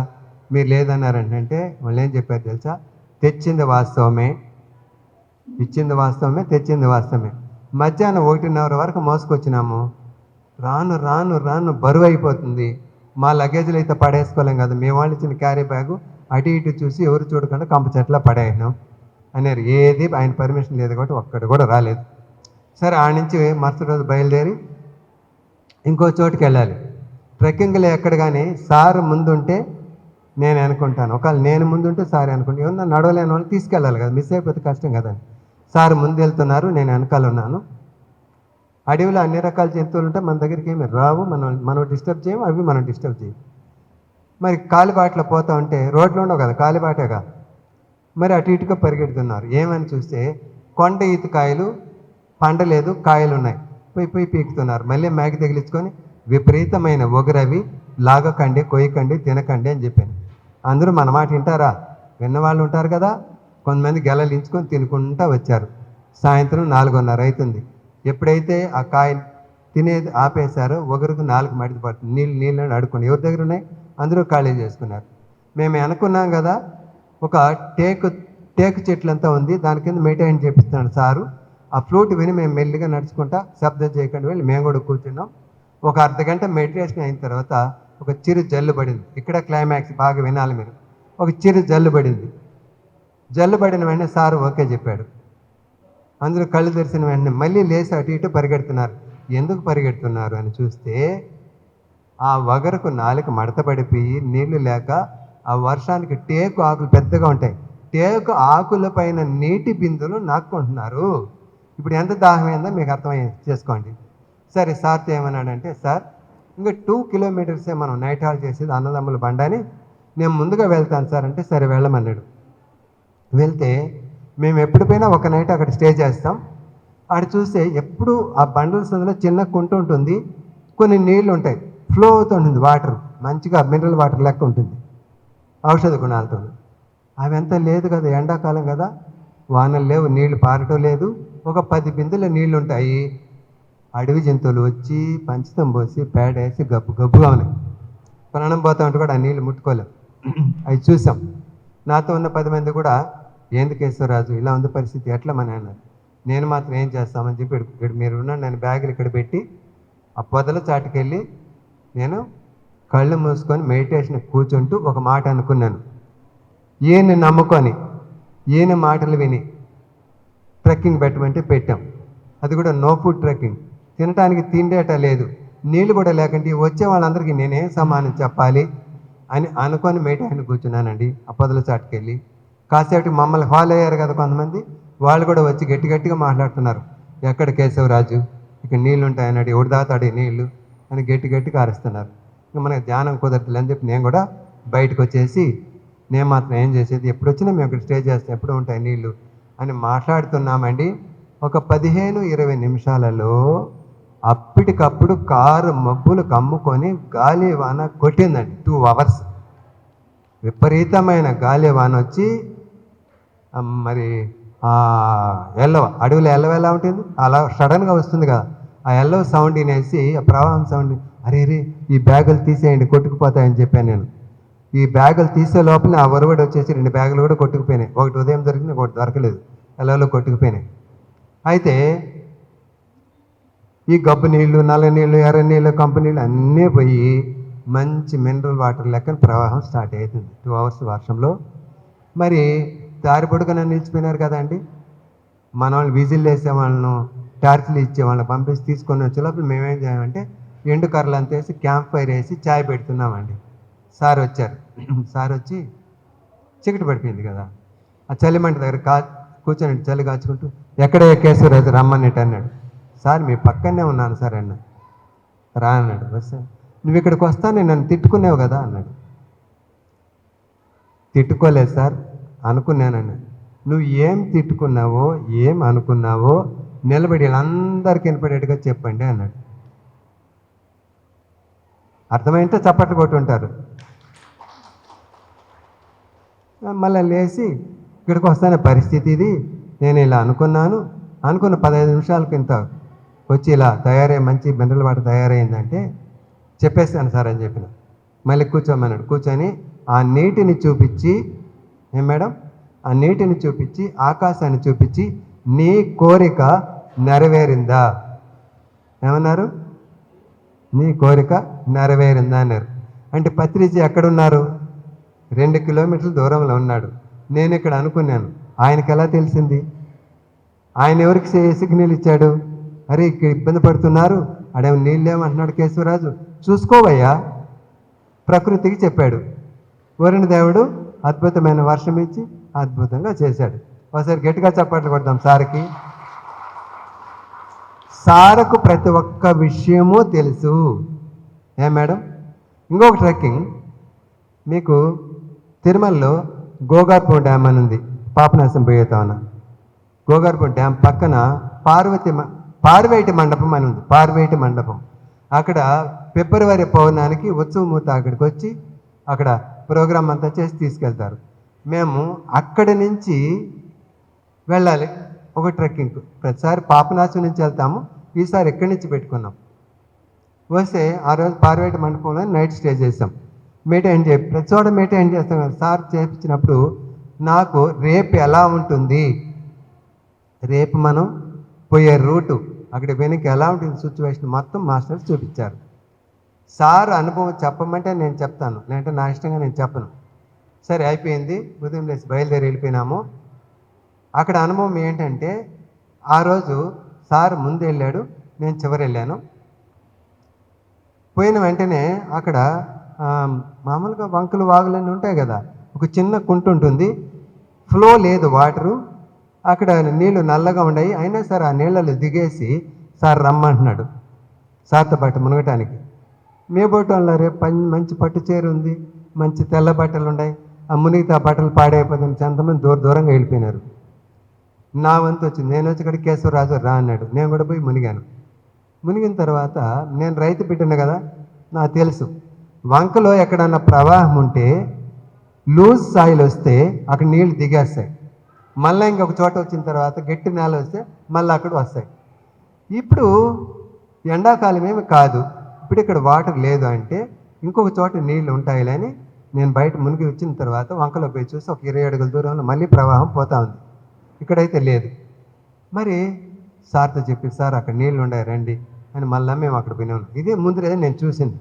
మీరు లేదన్నారంటే వాళ్ళు ఏం చెప్పారు తెలుసా, తెచ్చింది వాస్తవమే, ఇచ్చింది వాస్తవమే, తెచ్చింది వాస్తవమే. మధ్యాహ్నం 1:30 వరకు మోసుకొచ్చినాము. రాను రాను రాను బరువు అయిపోతుంది, మా లగేజ్లు అయితే పడేసుకోలేం కదా, మీ వాళ్ళు ఇచ్చిన క్యారీ బ్యాగు అటు ఇటు చూసి ఎవరు చూడకుండా కంప చెట్ల పడేసినాం అన్నారు. ఏది ఆయన పర్మిషన్ లేదు కాబట్టి ఒక్కడు కూడా రాలేదు. సరే ఆ నుంచి మరుసటి రోజు బయలుదేరి ఇంకో చోటుకి వెళ్ళాలి. ట్రెక్కింగ్లో ఎక్కడ కానీ సార్ ముందుంటే నేను అనుకుంటాను, ఒకవేళ నేను ముందుంటే సార్ అనుకుంటే, ఏమన్నా నడవలేని వాళ్ళు తీసుకెళ్ళాలి కదా, మిస్ అయిపోతే కష్టం కదా. సార్ ముందు వెళ్తున్నారు, నేను వెనకాల ఉన్నాను. అడవిలో అన్ని రకాల జంతువులు ఉంటే మన దగ్గరికి ఏమి రావు, మనం డిస్టర్బ్ చేయము, అవి మనం డిస్టర్బ్ చేయము. మరి కాలిబాటలో పోతా ఉంటే రోడ్లు ఉండవు కదా, కాలిబాటేగా, మరి అటు ఇటుగా పరిగెడుతున్నారు. ఏమని చూస్తే కొండ ఈతకాయలు పండలేదు, కాయలు ఉన్నాయి, పోయి పీకుతున్నారు. మళ్ళీ మ్యాగ్ తగిలించుకొని విపరీతమైన ఒగరవి, లాగకండి, కొయ్యకండి, తినకండి అని చెప్పాను. అందరూ మన మాట వింటారా? విన్నవాళ్ళు ఉంటారు కదా. కొంతమంది గెలలించుకొని తినుకుంటూ వచ్చారు. సాయంత్రం 4:30 అవుతుంది. ఎప్పుడైతే ఆ కాయ తినేది ఆపేశారో ఒగరుకు 4 మడిది పడుతుంది. నీళ్ళని అడుక్కోండి, ఎవరి దగ్గర ఉన్నాయి అందరూ ఖాళీ చేసుకున్నారు. మేము అనుకున్నాం కదా, ఒక టేకు చెట్లంతా ఉంది, దాని కింద మెయింటైన్ చేపిస్తున్నాడు సారు. ఆ ఫ్లూట్ విని మేము మెల్లిగా నడుచుకుంటా శబ్దం చేయకుండా వెళ్ళి మేము కూడా కూర్చున్నాం. ఒక అర్ధగంట మెడిటేషన్ అయిన తర్వాత ఒక చిరు జల్లు పడింది. ఇక్కడ క్లైమాక్స్ బాగా వినాలి మీరు. ఒక చిరు జల్లు పడింది. జల్లు పడిన వెంటనే సారు ఓకే చెప్పాడు. అందరూ కళ్ళు తెరిచిన వెంటనే మళ్ళీ లేచి అటు ఇటు పరిగెడుతున్నారు. ఎందుకు పరిగెడుతున్నారు అని చూస్తే ఆ వగరకు నాలుక మడత పడిపోయి నీళ్లు లేక ఆ వర్షానికి టేకు ఆకులు పెద్దగా ఉంటాయి, టేకు ఆకుల పైన నీటి బిందులు నాక్కుంటున్నారు. ఇప్పుడు ఎంత దాహమైందో మీకు అర్థమయ్యే చేసుకోండి. సరే సార్తో ఏమన్నాడంటే, సార్ ఇంకా 2 కిలోమీటర్సే మనం నైట్ హాల్ చేసేది అన్నదమ్ముల బండని, నేను ముందుగా వెళ్తాను సార్ అంటే సరే వెళ్ళమన్నాడు. వెళ్తే మేము ఎప్పుడు పోయినా ఒక నైట్ అక్కడ స్టే చేస్తాం. ఆడ చూస్తే ఎప్పుడు ఆ బండల సందులో చిన్న కుంట ఉంటుంది, కొన్ని నీళ్ళు ఉంటాయి, ఫ్లో అవుతుంటుంది వాటర్, మంచిగా మినరల్ వాటర్ లెక్క ఉంటుంది, ఔషధ గుణాలతో. అవి ఎంత లేదు కదా, ఎండాకాలం కదా, వానలు లేవు, నీళ్లు పారటం లేదు. ఒక 10 బిందెల నీళ్ళు ఉంటాయి. అడవి జంతువులు వచ్చి పంచతం పోసి పేడేసి గబ్బుగా ఉన్నాయి. ప్రాణం పోతా ఉంటే కూడా ఆ నీళ్ళు ముట్టుకోలేం. అవి చూసాం. నాతో ఉన్న 10 మంది కూడా ఏంది కేశవరాజు ఇలా ఉంది పరిస్థితి, ఎట్లా మన అన్నారు. నేను మాత్రం ఏం చేస్తామని చెప్పి ఇక్కడ మీరు ఉన్నాను, నేను బ్యాగులు ఇక్కడ పెట్టి ఆ పొదల చాటుకెళ్ళి నేను కళ్ళు మూసుకొని మెడిటేషన్ కూర్చుంటూ ఒక మాట అనుకున్నాను. ఈయన నమ్ముకొని ఈయన మాటలు విని ట్రెక్కింగ్ పెట్టమంటే పెట్టాం. అది కూడా నో ఫుడ్ ట్రెక్కింగ్, తినటానికి తిండేట లేదు, నీళ్ళు కూడా లేకంటే వచ్చే వాళ్ళందరికీ నేనేం సమానం చెప్పాలి అని అనుకొని ఆయన కూర్చున్నానండి. ఆ పొదల చాటుకెళ్ళి కాసేపటి మమ్మల్ని ఫాలో అయ్యారు కదా కొంతమంది, వాళ్ళు కూడా వచ్చి గట్టిగా మాట్లాడుతున్నారు. ఎక్కడ కేశవరాజు, ఇక్కడ నీళ్ళు ఉంటాయన్నాడు, ఎవడు దాతాడు ఈ నీళ్ళు అని గట్టిగా అరుస్తున్నారు. ఇంకా మనకి ధ్యానం కుదరతులు అని చెప్పి నేను కూడా బయటకు వచ్చేసి, నేను మాత్రం ఏం చేసేది, ఎప్పుడు వచ్చినా మేము ఇక్కడ స్టే చేస్తాం, ఎప్పుడు ఉంటాయి నీళ్ళు అని మాట్లాడుతున్నామండి. ఒక 15-20 నిమిషాలలో అప్పటికప్పుడు కారు మబ్బులు కమ్ముకొని గాలి వాన కొట్టిందండి. 2 hours విపరీతమైన గాలి వాన వచ్చి మరి ఎల్లవ అడవిలో ఎల్లవ ఎలా ఉంటుంది అలా సడన్గా వస్తుంది కదా, ఆ ఎల్లవ సౌండ్ వినేసి, ఆ ప్రవాహం సౌండ్, అరే ఈ బ్యాగులు తీసేయండి కొట్టుకుపోతాయని చెప్పాను నేను. ఈ బ్యాగులు తీసే లోపల ఆ వరువడి వచ్చేసి 2 బ్యాగులు కూడా కొట్టుకుపోయినాయి. ఒకటి ఉదయం దొరికింది, ఒకటి దొరకలేదు, ఎల్లవలో కొట్టుకుపోయినాయి. అయితే ఈ గబ్బు నీళ్ళు, నల్ల నీళ్ళు, ఎర్ర నీళ్ళు, కంపు నీళ్ళు అన్నీ పోయి మంచి మినరల్ వాటర్ లెక్కన ప్రవాహం స్టార్ట్ అవుతుంది 2 hours వర్షంలో. మరి దారి పొడుగున నిలిచిపోయినారు కదండి, మన వాళ్ళు విజిల్ వేసే వాళ్ళను, టార్చ్లు ఇచ్చే వాళ్ళని పంపించి తీసుకొని వచ్చే లోపల మేమేం చేయమంటే ఎండు కర్రలు అంతా వేసి క్యాంప్ ఫైర్ వేసి చాయ్ పెడుతున్నామండి. సార్ వచ్చారు. సార్ వచ్చి చీకటి పడిపోయింది కదా, ఆ చలిమంట దగ్గర కూర్చొని చలి కాచుకుంటూ, ఎక్కడ కేశవరాజు రమ్మన్నట్టు అన్నాడు. సార్ మీ పక్కనే ఉన్నాను సార్ అన్న. రా అన్నాడు. వస్తా, నువ్వు ఇక్కడికి వస్తాను నన్ను తిట్టుకున్నావు కదా అన్నాడు. తిట్టుకోలేదు సార్, అనుకున్నానన్న. నువ్వు ఏం తిట్టుకున్నావో ఏం అనుకున్నావో నిలబడి వీళ్ళందరికీ వినపడేట్టుగా చెప్పండి అన్నాడు. అర్థమైతే చప్పట్లు కొట్టుంటారు. మళ్ళీ లేచి ఇక్కడికి వస్తానే పరిస్థితి ఇది, నేను ఇలా అనుకున్నాను, అనుకున్న 15 నిమిషాల కింద వచ్చి ఇలా తయారై మంచి మినరల్ వాటర్ తయారైందంటే చెప్పేస్తాను సార్ అని చెప్పిన. మళ్ళీ కూర్చోమన్నాడు. కూర్చొని ఆ నీటిని చూపించి, ఏం మేడం, ఆ నీటిని చూపించి ఆకాశాన్ని చూపించి, నీ కోరిక నెరవేరిందా ఏమన్నారు, నీ కోరిక నెరవేరిందా అన్నారు. అంటే పత్రిజీ ఎక్కడున్నారు, 2 కిలోమీటర్ల దూరంలో ఉన్నాడు. నేను ఇక్కడ అనుకున్నాను, ఆయనకి ఎలా తెలిసింది? ఆయన ఎవరికి సిగ్నల్ ఇచ్చాడు? అరే ఇక్కడ ఇబ్బంది పడుతున్నారు, అడేమో నీళ్ళేమంటున్నాడు కేశవరాజు, చూసుకోవయ్యా, ప్రకృతికి చెప్పాడు. వరుణ దేవుడు అద్భుతమైన వర్షం ఇచ్చి అద్భుతంగా చేశాడు. ఒకసారి గట్టిగా చప్పట్లు కొడదాం సార్కి. సార్కు ప్రతి ఒక్క విషయము తెలుసు. మేడం, ఇంకొక ట్రెక్కింగ్ మీకు తిరుమలలో గోగార్పం డ్యామ్ అని ఉంది, పాపనాశం పోయేతాన. గోగార్పం డ్యామ్ పక్కన పార్వేటి మండపం అని ఉంది. పార్వేటి మండపం అక్కడ ఫిబ్రవరి పౌర్ణానికి ఉత్సవమూత అక్కడికి వచ్చి అక్కడ ప్రోగ్రాం అంతా చేసి తీసుకెళ్తారు. మేము అక్కడి నుంచి వెళ్ళాలి ఒక ట్రెక్కింగ్. ప్రతిసారి పాపనాశం నుంచి వెళ్తాము, ఈసారి ఎక్కడి నుంచి పెట్టుకున్నాం. వస్తే ఆ రోజు పార్వేటి మండపంలో నైట్ స్టే చేసాం. మెయింటైన్ ప్రతి చోట మెయింటైన్ చేస్తాం కదా. సార్ చేయించినప్పుడు నాకు రేపు ఎలా ఉంటుంది, రేపు మనం పోయే రూటు, అక్కడ వెనక్కి ఎలా ఉంటుంది సిచ్యువేషన్ మొత్తం మాస్టర్స్ చూపించారు. సార్ అనుభవం చెప్పమంటే నేను చెప్తాను, లేదంటే నా ఇష్టంగా నేను చెప్పను. సరే అయిపోయింది, ఉదయం లేచి బయలుదేరి వెళ్ళిపోయినాము. అక్కడ అనుభవం ఏంటంటే, ఆ రోజు సార్ ముందు వెళ్ళాడు, నేను చివరి వెళ్ళాను. పోయిన వెంటనే అక్కడ మామూలుగా వంకలు వాగులన్నీ ఉంటాయి కదా, ఒక చిన్న కుంట ఉంటుంది, ఫ్లో లేదు వాటరు, అక్కడ నీళ్లు నల్లగా ఉన్నాయి. అయినా సరే ఆ నీళ్ళలో దిగేసి సార్ రమ్మంటున్నాడు సార్తో పాటు మునగటానికి. మేబోటంలో రేపు మంచి పట్టు చీర ఉంది, మంచి తెల్ల బట్టలు ఉన్నాయి, ఆ మునిగితే ఆ బట్టలు పాడైపోతుంది, ఎంతమంది దూరంగా వెళ్ళిపోయినారు. నా వంతు వచ్చింది, నేను వచ్చి ఇక్కడ కేశవరాజు రా అన్నాడు. నేను కూడా పోయి మునిగాను. మునిగిన తర్వాత నేను రైతు బిడ్డను కదా, నాకు తెలుసు వంకలో ఎక్కడన్నా ప్రవాహం ఉంటే లూజ్ సాయిల్ వస్తే అక్కడ నీళ్ళు దిగేస్తాయి. మళ్ళీ ఇంకొక చోట వచ్చిన తర్వాత గట్టి నేల వస్తే మళ్ళీ అక్కడ వస్తాయి. ఇప్పుడు ఎండాకాలం ఏమి కాదు, ఇప్పుడు ఇక్కడ వాటర్ లేదు అంటే ఇంకొక చోట నీళ్ళు ఉంటాయిలే అని నేను బయట మునిగి వచ్చిన తర్వాత వంకలో పోయి చూసి ఒక 20 అడుగుల దూరంలో మళ్ళీ ప్రవాహం పోతా ఉంది, ఇక్కడైతే లేదు. మరి సార్తో చెప్పి, సార్ అక్కడ నీళ్ళు ఉన్నాయి రండి అని మళ్ళీ మేము అక్కడ పోయినాము. ఇదే ముందు రోజు నేను చూసింది,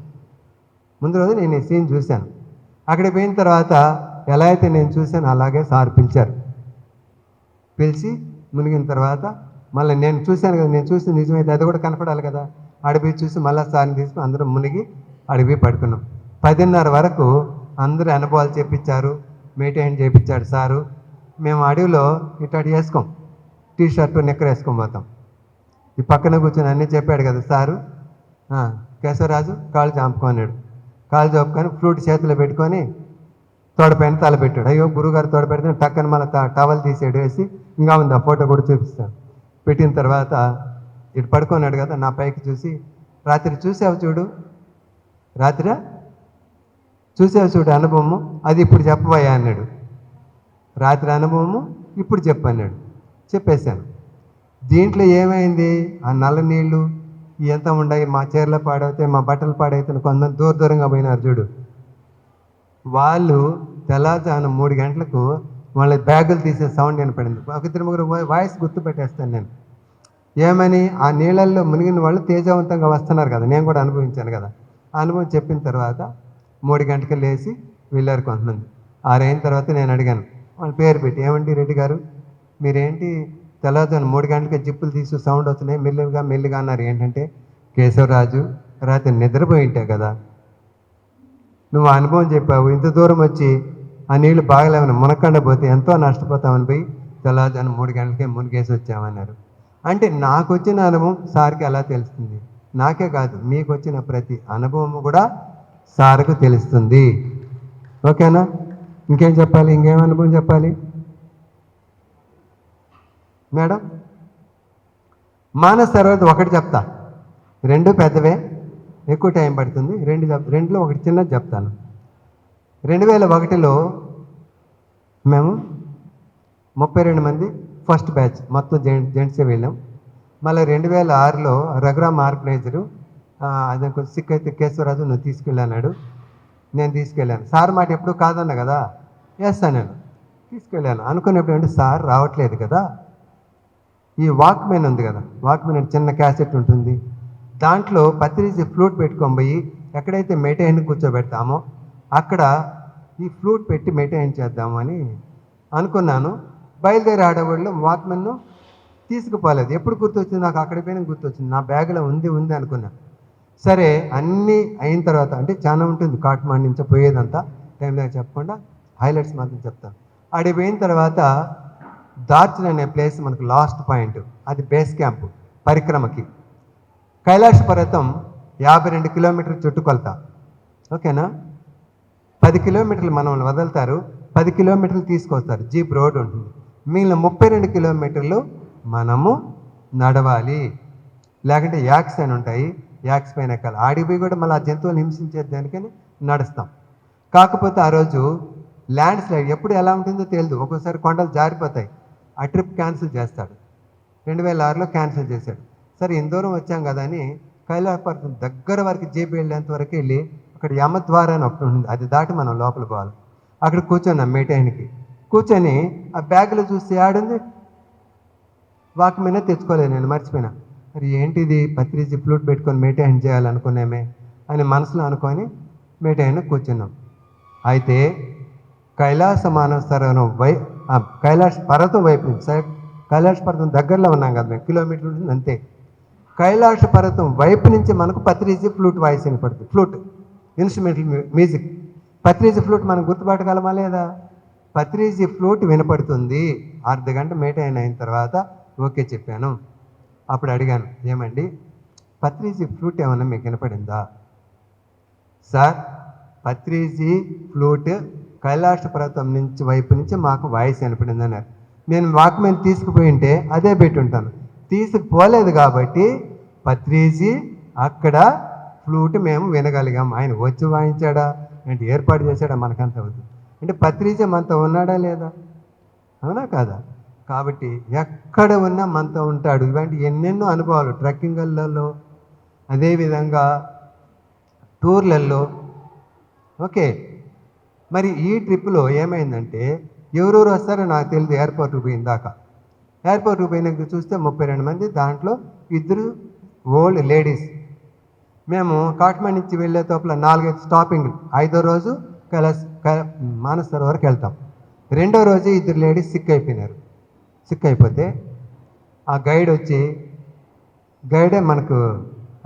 ముందు రోజు నేను ఈ సీన్ చూశాను. అక్కడికి పోయిన తర్వాత ఎలా అయితే నేను చూశాను అలాగే సార్ పిలిచారు. పిలిచి మునిగిన తర్వాత మళ్ళీ నేను చూశాను కదా, నేను చూసి నిజమైతే అది కూడా కనపడాలి కదా, అడవి చూసి మళ్ళీ సార్ని తీసుకుని అందరం మునిగి అడవి పడుకున్నాం. 10:30 వరకు అందరూ అనుభవాలు చేపించారు, మెయింటైన్ చేయించాడు సారు. మేము అడవిలో ఇట్లాంటి వేసుకోం, టీ షర్టు నిక్కర్ వేసుకొని పోతాం. ఈ పక్కన కూర్చొని అన్నీ చెప్పాడు కదా సారు. కేశవరాజు కాళ్ళు చాపుకున్నాడు, కాళ్ళు చాపుకొని ఫ్రూట్ చేతిలో పెట్టుకొని తోడపైన తల పెట్టాడు. అయ్యో గురుగారు తోడ పెడితే టక్కన మళ్ళీ టవల్ తీసాడు, వేసి ఇంకా ఉంది ఆ ఫోటో కూడా చూపిస్తాను. పెట్టిన తర్వాత ఇటు పడుకున్నాడు కదా, నా పైకి చూసి రాత్రి చూసావు చూడు, రాత్రి చూసావు చూడు అనుభవము, అది ఇప్పుడు చెప్పబోయా అన్నాడు. రాత్రి అనుభవము ఇప్పుడు చెప్పన్నాడు. చెప్పేశాను. దీంట్లో ఏమైంది, ఆ నల్ల నీళ్ళు ఎంత ఉన్నాయి, మా చీరలు పాడైతే మా బట్టలు పాడైతే కొంతమంది దూరంగా పోయినారు చూడు, వాళ్ళు తెల్లవారుజామున 3 గంటలకు వాళ్ళ బ్యాగులు తీసే సౌండ్ వినపడింది. ఒక 2-3 వాయిస్ గుర్తుపెట్టేస్తాను నేను. ఏమని, ఆ నీళ్ళల్లో మునిగిన వాళ్ళు తేజవంతంగా వస్తున్నారు కదా, నేను కూడా అనుభవించాను కదా. ఆ అనుభవం చెప్పిన తర్వాత 3 గంటలకు లేచి వెళ్ళారు కొంతమంది. 6 అయిన తర్వాత నేను అడిగాను, వాళ్ళ పేరు పెట్టి, ఏమండి రెడ్డి గారు మీరేంటి తెల్లవారుజామున 3 గంటలకి జిప్పులు తీసి సౌండ్ వస్తున్నాయి, మెల్లిగా అన్నారు. ఏంటంటే, కేశవరాజు రాత్రి నిద్రపోయి ఉంటావు కదా, నువ్వు అనుభవం చెప్పావు, ఇంత దూరం వచ్చి ఆ నీళ్లు బాగలేమని మునక్కండ పోతే ఎంతో నష్టపోతామని పోయి తెల్లవారుజామున 3 గంటలకే మునిగేసి వచ్చామన్నారు. అంటే నాకు వచ్చిన అనుభవం సార్కి ఎలా తెలుస్తుంది? నాకే కాదు, మీకు వచ్చిన ప్రతి అనుభవం కూడా సార్కు తెలుస్తుంది. ఓకేనా? ఇంకేం చెప్పాలి, ఇంకేం అనుభవం చెప్పాలి మేడం? మానస సరోవర్ ఒకటి చెప్తా, 2 పెద్దవే, ఎక్కువ టైం పడుతుంది. 2లో ఒకటి చిన్నది చెప్తాను. 2001లో మేము 32 మంది ఫస్ట్ బ్యాచ్ మొత్తం జెంట్సే వెళ్ళాం. మళ్ళీ 2006లో రఘురామ్ ఆర్గనైజరు అది కొంచెం సిక్ అయితే కేశవరాజు నువ్వు తీసుకెళ్ళాడు, నేను తీసుకెళ్ళాను. సార్ మాట ఎప్పుడు కాదన్నా కదా, వేస్తాను తీసుకెళ్ళాను. అనుకున్నప్పుడు అంటే సార్ రావట్లేదు కదా, ఈ వాక్మెన్ ఉంది కదా, వాక్మెన్ అంటే చిన్న క్యాసెట్ ఉంటుంది, దాంట్లో పత్రిజీ ఫ్లూట్ పెట్టుకొని పోయి ఎక్కడైతే మెయింటైన్ కూర్చోబెడతామో అక్కడ ఈ ఫ్లూట్ పెట్టి మెయింటైన్ చేద్దామని అనుకున్నాను. బయలుదేరి ఆడవాళ్ళు వాక్మెన్ను తీసుకుపోలేదు. ఎప్పుడు గుర్తొచ్చింది నాకు, అక్కడ పోయినా గుర్తొచ్చింది, నా బ్యాగ్లో ఉంది అనుకున్నా. సరే అన్నీ అయిన తర్వాత, అంటే చాలా ఉంటుంది కాట్మాండ్ నుంచి పోయేదంతా, టైం దగ్గర చెప్పకుండా హైలైట్స్ మాత్రం చెప్తాను. అడిగి పోయిన తర్వాత దార్చన్ అనే ప్లేస్ మనకు లాస్ట్ పాయింట్, అది బేస్ క్యాంప్ పరిక్రమకి. కైలాష్ పర్వతం 52 కిలోమీటర్ల చుట్టుకొలత. ఓకేనా? 10 కిలోమీటర్లు మనల్ని వదులుతారు, 10 కిలోమీటర్లు తీసుకొస్తారు, జీప్ రోడ్ ఉంటుంది. మిగిలిన 32 కిలోమీటర్లు మనము నడవాలి, లేకుంటే యాక్స్ అని ఉంటాయి, యాక్స్ పైన ఎక్కాలి. ఆడిపోయి కూడా మళ్ళీ ఆ జంతువులు హింసించేది దానికని నడుస్తాం. కాకపోతే ఆ రోజు ల్యాండ్ స్లైడ్ ఎప్పుడు ఎలా ఉంటుందో తెలియదు, ఒక్కోసారి కొండలు జారిపోతాయి. ఆ ట్రిప్ క్యాన్సిల్ చేస్తాడు. 2006లో క్యాన్సిల్ చేశాడు. సరే ఇంత దూరం వచ్చాం కదా అని కైలాస పర్వతం దగ్గర వరకు జీప్ వెళ్ళేంత వరకు వెళ్ళి అక్కడ యమద్వార అని ఒకటి ఉంటుంది, అది దాటి మనం లోపల పోవాలి. అక్కడ కూర్చొన్నాం మెయింటైన్కి. కూర్చొని ఆ బ్యాగ్లో చూస్తే ఆడుంది, వాక్ మీద తెచ్చుకోలేదు, నేను మర్చిపోయినా. మరి ఏంటిది, పత్రిజీ ఫ్లూట్ పెట్టుకొని మెయింటైన్ చేయాలనుకున్నామే అని మనసులో అనుకొని మెయింటైన్ కూర్చున్నాం. అయితే కైలాస మానవ సరోవరం కైలాష్ పర్వతం వైపు నుంచి, కైలాష్ పర్వతం దగ్గరలో ఉన్నాం కదా మేము, కిలోమీటర్ ఉంటుంది అంతే. కైలాష పర్వతం వైపు నుంచి మనకు పత్రిజీ ఫ్లూట్ వాయిస్ వినపడుతుంది. Flute instrumental music. Patriji flute మనం గుర్తుపట్టగలమా లేదా? పత్రిజీ ఫ్లూట్ వినపడుతుంది. అర్ధగంట మెయింటైన్ అయిన తర్వాత ఓకే చెప్పాను. అప్పుడు అడిగాను, ఏమండి పత్రిజీ ఫ్లూట్ ఏమన్నా మీకు వినపడిందా? సార్ పత్రిజీ ఫ్లూట్ కైలాస పర్వతం నుంచి వైపు నుంచి మాకు వాయిస్ వినపడింది అన్నారు. నేను వాక్మెన్ తీసుకుపోయి ఉంటే అదే పెట్టి ఉంటాను, తీసుకుపోలేదు కాబట్టి పత్రిజీ అక్కడ ఫ్లూట్ మేము వినగలిగాం. ఆయన వచ్చి వాయించాడా అంటే ఏర్పాటు చేశాడా మనకంత అవుతుంది. అంటే పత్రిజీ మనతో ఉన్నాడా లేదా? అవునా కాదా? కాబట్టి ఎక్కడ ఉన్నా మనతో ఉంటాడు. ఇలాంటి ఎన్నెన్నో అనుభవాలు ట్రెక్కింగ్లలో, అదేవిధంగా టూర్లలో. ఓకే, మరి ఈ ట్రిప్లో ఏమైందంటే ఎవరెవరు వస్తారో నాకు తెలియదు. ఎయిర్పోర్ట్కి పోయిందాక, ఎయిర్పోర్ట్కి పోయినాక చూస్తే 32 మంది, దాంట్లో 2 ఓల్డ్ లేడీస్. మేము కాట్మాండ్ నుంచి వెళ్ళే తోపల 4-5 స్టాపింగ్లు. 5వ రోజు మానస సరోవర్కి వెళ్తాం. 2వ రోజు 2 లేడీస్ సిక్ అయిపోయినారు. సిక్ అయిపోతే ఆ గైడ్ వచ్చి గైడే మనకు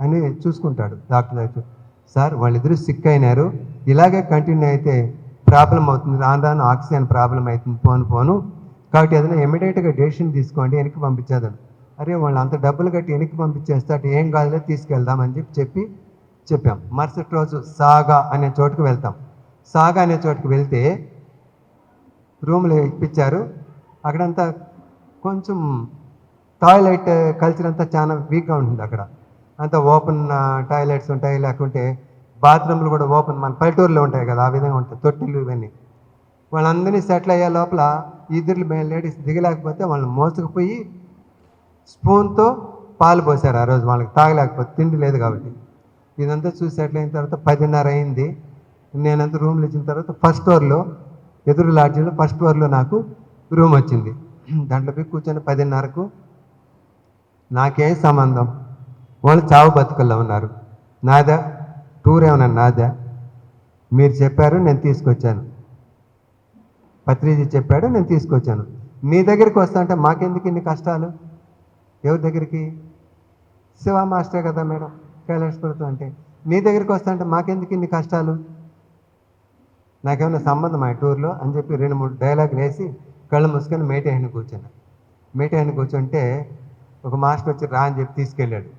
అని చూసుకుంటాడు డాక్టర్ దగ్గర. సార్ వాళ్ళిద్దరూ సిక్ అయినారు, ఇలాగే కంటిన్యూ అయితే ప్రాబ్లం అవుతుంది, రాను రాను ఆక్సిజన్ ప్రాబ్లం అవుతుంది పోను కాబట్టి ఏదైనా ఇమీడియట్గా డెసిషన్ తీసుకోండి, వెనక్కి పంపించేదాన్ని. అరే వాళ్ళు అంత డబ్బులు కట్టి వెనక్కి పంపించేస్తే అటు ఏం కాదులే తీసుకెళ్దామని చెప్పాం. మరుసటి రోజు సాగా అనే చోటుకు వెళ్తాం. సాగా అనే చోటుకు వెళ్తే రూమ్లో ఇప్పించారు. అక్కడంతా కొంచెం టాయిలెట్ కల్చర్ అంతా చాలా వీక్గా ఉంటుంది. అక్కడ అంతా ఓపెన్ టాయిలెట్స్ ఉంటాయి, లేకుంటే బాత్రూమ్లు కూడా ఓపెన్, మన పల్లెటూరులో ఉంటాయి కదా, ఆ విధంగా ఉంటాయి తొట్టిలు ఇవన్నీ. వాళ్ళందరినీ సెటిల్ అయ్యే లోపల ఇద్దరు లేడీస్ దిగలేకపోతే వాళ్ళని మోసుకుపోయి స్పూన్తో పాలు పోసారు. ఆ రోజు వాళ్ళకి తాగలేకపోతే, తిండి లేదు కాబట్టి. ఇదంతా చూసి సెటిల్ అయిన తర్వాత 10:30 అయింది. నేనంతా రూమ్లో ఇచ్చిన తర్వాత ఫస్ట్ ఫ్లోర్లో, ఎదురు లాడ్జీలో ఫస్ట్ ఫ్లోర్లో నాకు రూమ్ వచ్చింది. దాంట్లో పోయి కూర్చొని 10:30కు నాకేం సంబంధం, వాళ్ళు చావు బతుకుల్లో ఉన్నారు. నాదా టూర్ ఏమన్నా నాదా? మీరు చెప్పారు, నేను తీసుకొచ్చాను. పత్రిజీ చెప్పాడు, నేను తీసుకొచ్చాను. మీ దగ్గరికి వస్తా అంటే మాకెందుకు ఇన్ని కష్టాలు? ఎవరి దగ్గరికి? శివ మాస్టరే కదా మేడం, కైలాసపురతో అంటే. మీ దగ్గరికి వస్తా అంటే మాకెందుకు ఇన్ని కష్టాలు? నాకేమైనా సంబంధం ఆ టూర్లో అని చెప్పి 2-3 డైలాగులు వేసి కళ్ళు మూసుకొని మేటేహని కూర్చున్నా. మేటేహని కూర్చుంటే ఒక మాస్టర్ వచ్చి రా అని చెప్పి తీసుకెళ్ళాడు.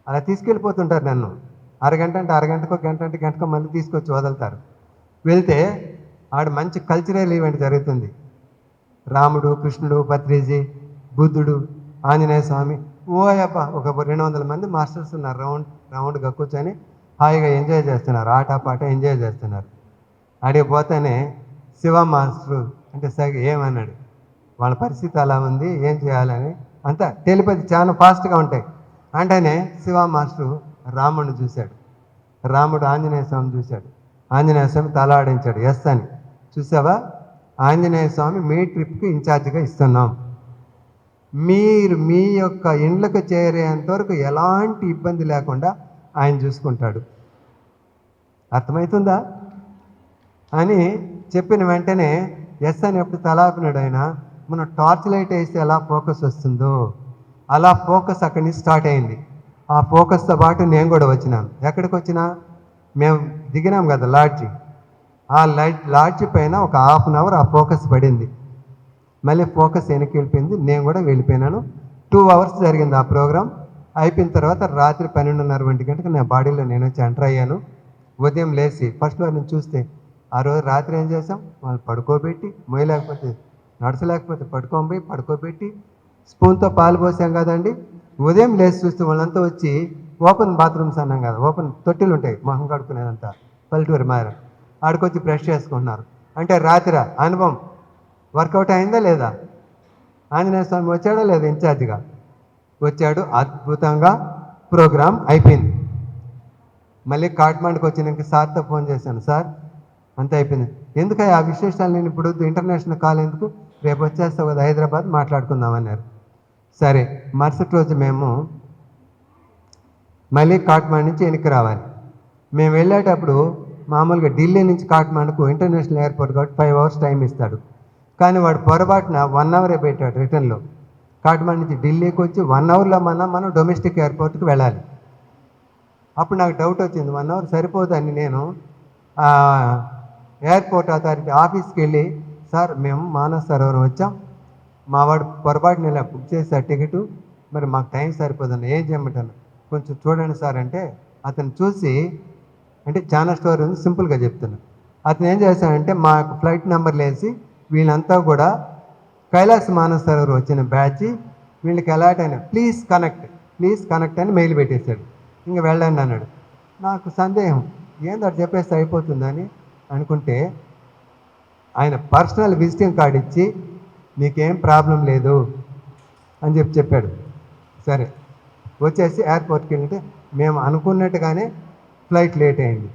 అలా తీసుకెళ్ళిపోతుంటారు నన్ను. అరగంట అంటే అరగంటకో, గంట అంటే గంటకో మళ్ళీ తీసుకొచ్చి వదులుతారు. వెళ్తే ఆడ మంచి కల్చరల్ ఈవెంట్ జరుగుతుంది. రాముడు, కృష్ణుడు, పత్రిజీ, బుద్ధుడు, ఆంజనేయ స్వామి, ఓయబ్బా ఒక 200 మంది మాస్టర్స్ ఉన్నారు. రౌండ్గా కూర్చొని హాయిగా ఎంజాయ్ చేస్తున్నారు, ఆట పాట ఎంజాయ్ చేస్తున్నారు. ఆడికి పోతేనే శివ మాస్టరు అంటే ఏమన్నాడు, వాళ్ళ పరిస్థితి అలా ఉంది, ఏం చేయాలని అంతా తెలిపేది చాలా ఫాస్ట్గా ఉంటాయి. అంటేనే శివ మాస్టరు రాముడిని చూశాడు, రాముడు ఆంజనేయ స్వామి చూశాడు, ఆంజనేయ స్వామి తల ఆడించాడు ఎస్ అని. చూసావా, ఆంజనేయ స్వామి మీ ట్రిప్కి ఇన్ఛార్జిగా ఇస్తున్నాం, మీరు మీ యొక్క ఇండ్లకు చేరేంతవరకు ఎలాంటి ఇబ్బంది లేకుండా ఆయన చూసుకుంటాడు, అర్థమవుతుందా అని చెప్పిన వెంటనే ఎస్ అని ఎప్పుడు తలాపినాడు ఆయన. మనం టార్చ్ లైట్ వేస్తే ఎలా ఫోకస్ వస్తుందో అలా ఫోకస్ అక్కడి నుంచి స్టార్ట్ అయింది. ఆ ఫోకస్తో పాటు నేను కూడా వచ్చినాను. ఎక్కడికి వచ్చినా, మేము దిగినాం కదా లాడ్జి, ఆ లాడ్జి పైన ఒక 1/2 అవర్ ఆ ఫోకస్ పడింది. మళ్ళీ ఫోకస్ వెనక్కి వెళ్ళిపోయింది, నేను కూడా వెళ్ళిపోయినాను. 2 అవర్స్ జరిగింది ఆ ప్రోగ్రాం. అయిపోయిన తర్వాత రాత్రి 12:30 గంటలకు నా బాడీలో నేను వచ్చి ఎంటర్ అయ్యాను. ఉదయం లేచి ఫస్ట్ వారిని చూస్తే ఆ రోజు రాత్రి ఏం చేసాం, వాళ్ళు పడుకోబెట్టి, మొయ్యలేకపోతే నడచలేకపోతే పడుకోబెట్టి స్పూన్తో పాలు పోసాం కదండి. ఉదయం లేచి చూస్తే వాళ్ళంతా వచ్చి ఓపెన్ బాత్రూమ్స్ అన్నాం కదా, ఓపెన్ తొట్టిలు ఉంటాయి మొహం కడుక్కునేదంతా పల్లెటూరు మార, ఆడికొచ్చి బ్రష్ చేసుకుంటున్నారు. అంటే రాత్రి అనుభవం వర్కౌట్ అయిందా లేదా? ఆంజనేయ స్వామి వచ్చాడా లేదా? ఇన్ఛార్జిగా వచ్చాడు. అద్భుతంగా ప్రోగ్రాం అయిపోయింది. మళ్ళీ కాట్మాండ్కి వచ్చినాక సార్తో ఫోన్ చేశాను, సార్ అంతే అయిపోయింది. ఎందుకు ఆ విశేషాలు నేను ఇప్పుడు ఇంటర్నేషనల్ కాల్ ఎందుకు, రేపు వచ్చేస్తావు కదా హైదరాబాద్ మాట్లాడుకుందామన్నారు. సరే, మరుసటి రోజు మేము మళ్ళీ కాట్మాండ్ నుంచి వెనక్కి రావాలి. మేము వెళ్ళేటప్పుడు మామూలుగా ఢిల్లీ నుంచి కాట్మాండ్కు ఇంటర్నేషనల్ ఎయిర్పోర్ట్ కాబట్టి 5 అవర్స్ టైం ఇస్తాడు. కానీ వాడు పొరపాటున 1 అవరే పెట్టాడు రిటర్న్లో. కాట్మాండ్ నుంచి ఢిల్లీకి వచ్చి 1 అవర్లో మనం డొమెస్టిక్ ఎయిర్పోర్ట్కి వెళ్ళాలి. అప్పుడు నాకు డౌట్ వచ్చింది, 1 అవర్ సరిపోదని నేను ఎయిర్పోర్ట్ అథారిటీ ఆఫీస్కి వెళ్ళి, సార్ మేము మానస సరోవరం వచ్చాం, మా వాడు పొరపాటున ఇలా బుక్ చేసే టికెట్, మరి మాకు టైం సరిపోదని ఏం చేయమంటాను, కొంచెం చూడండి సార్ అంటే అతను చూసి, అంటే చాలా స్టోరీ ఉంది సింపుల్గా చెప్తున్నాను. అతను ఏం చేశాడంటే మా ఫ్లైట్ నెంబర్లు వేసి వీళ్ళంతా కూడా కైలాస మానస సరోవరం వచ్చిన బ్యాచ్ వీళ్ళకి అలాట్ అయినా ప్లీజ్ కనెక్ట్ అని మెయిల్ పెట్టేశాడు. ఇంక వెళ్ళండి అన్నాడు. నాకు సందేహం, ఏందో అది చెప్పేస్తే అయిపోతుందని అనుకుంటే ఆయన పర్సనల్ విజిటింగ్ కార్డు ఇచ్చి మీకేం ప్రాబ్లం లేదు అని చెప్పాడు. సరే వచ్చేసి ఎయిర్పోర్ట్కి వెళ్తే మేము అనుకున్నట్టుగానే ఫ్లైట్ లేట్ అయింది.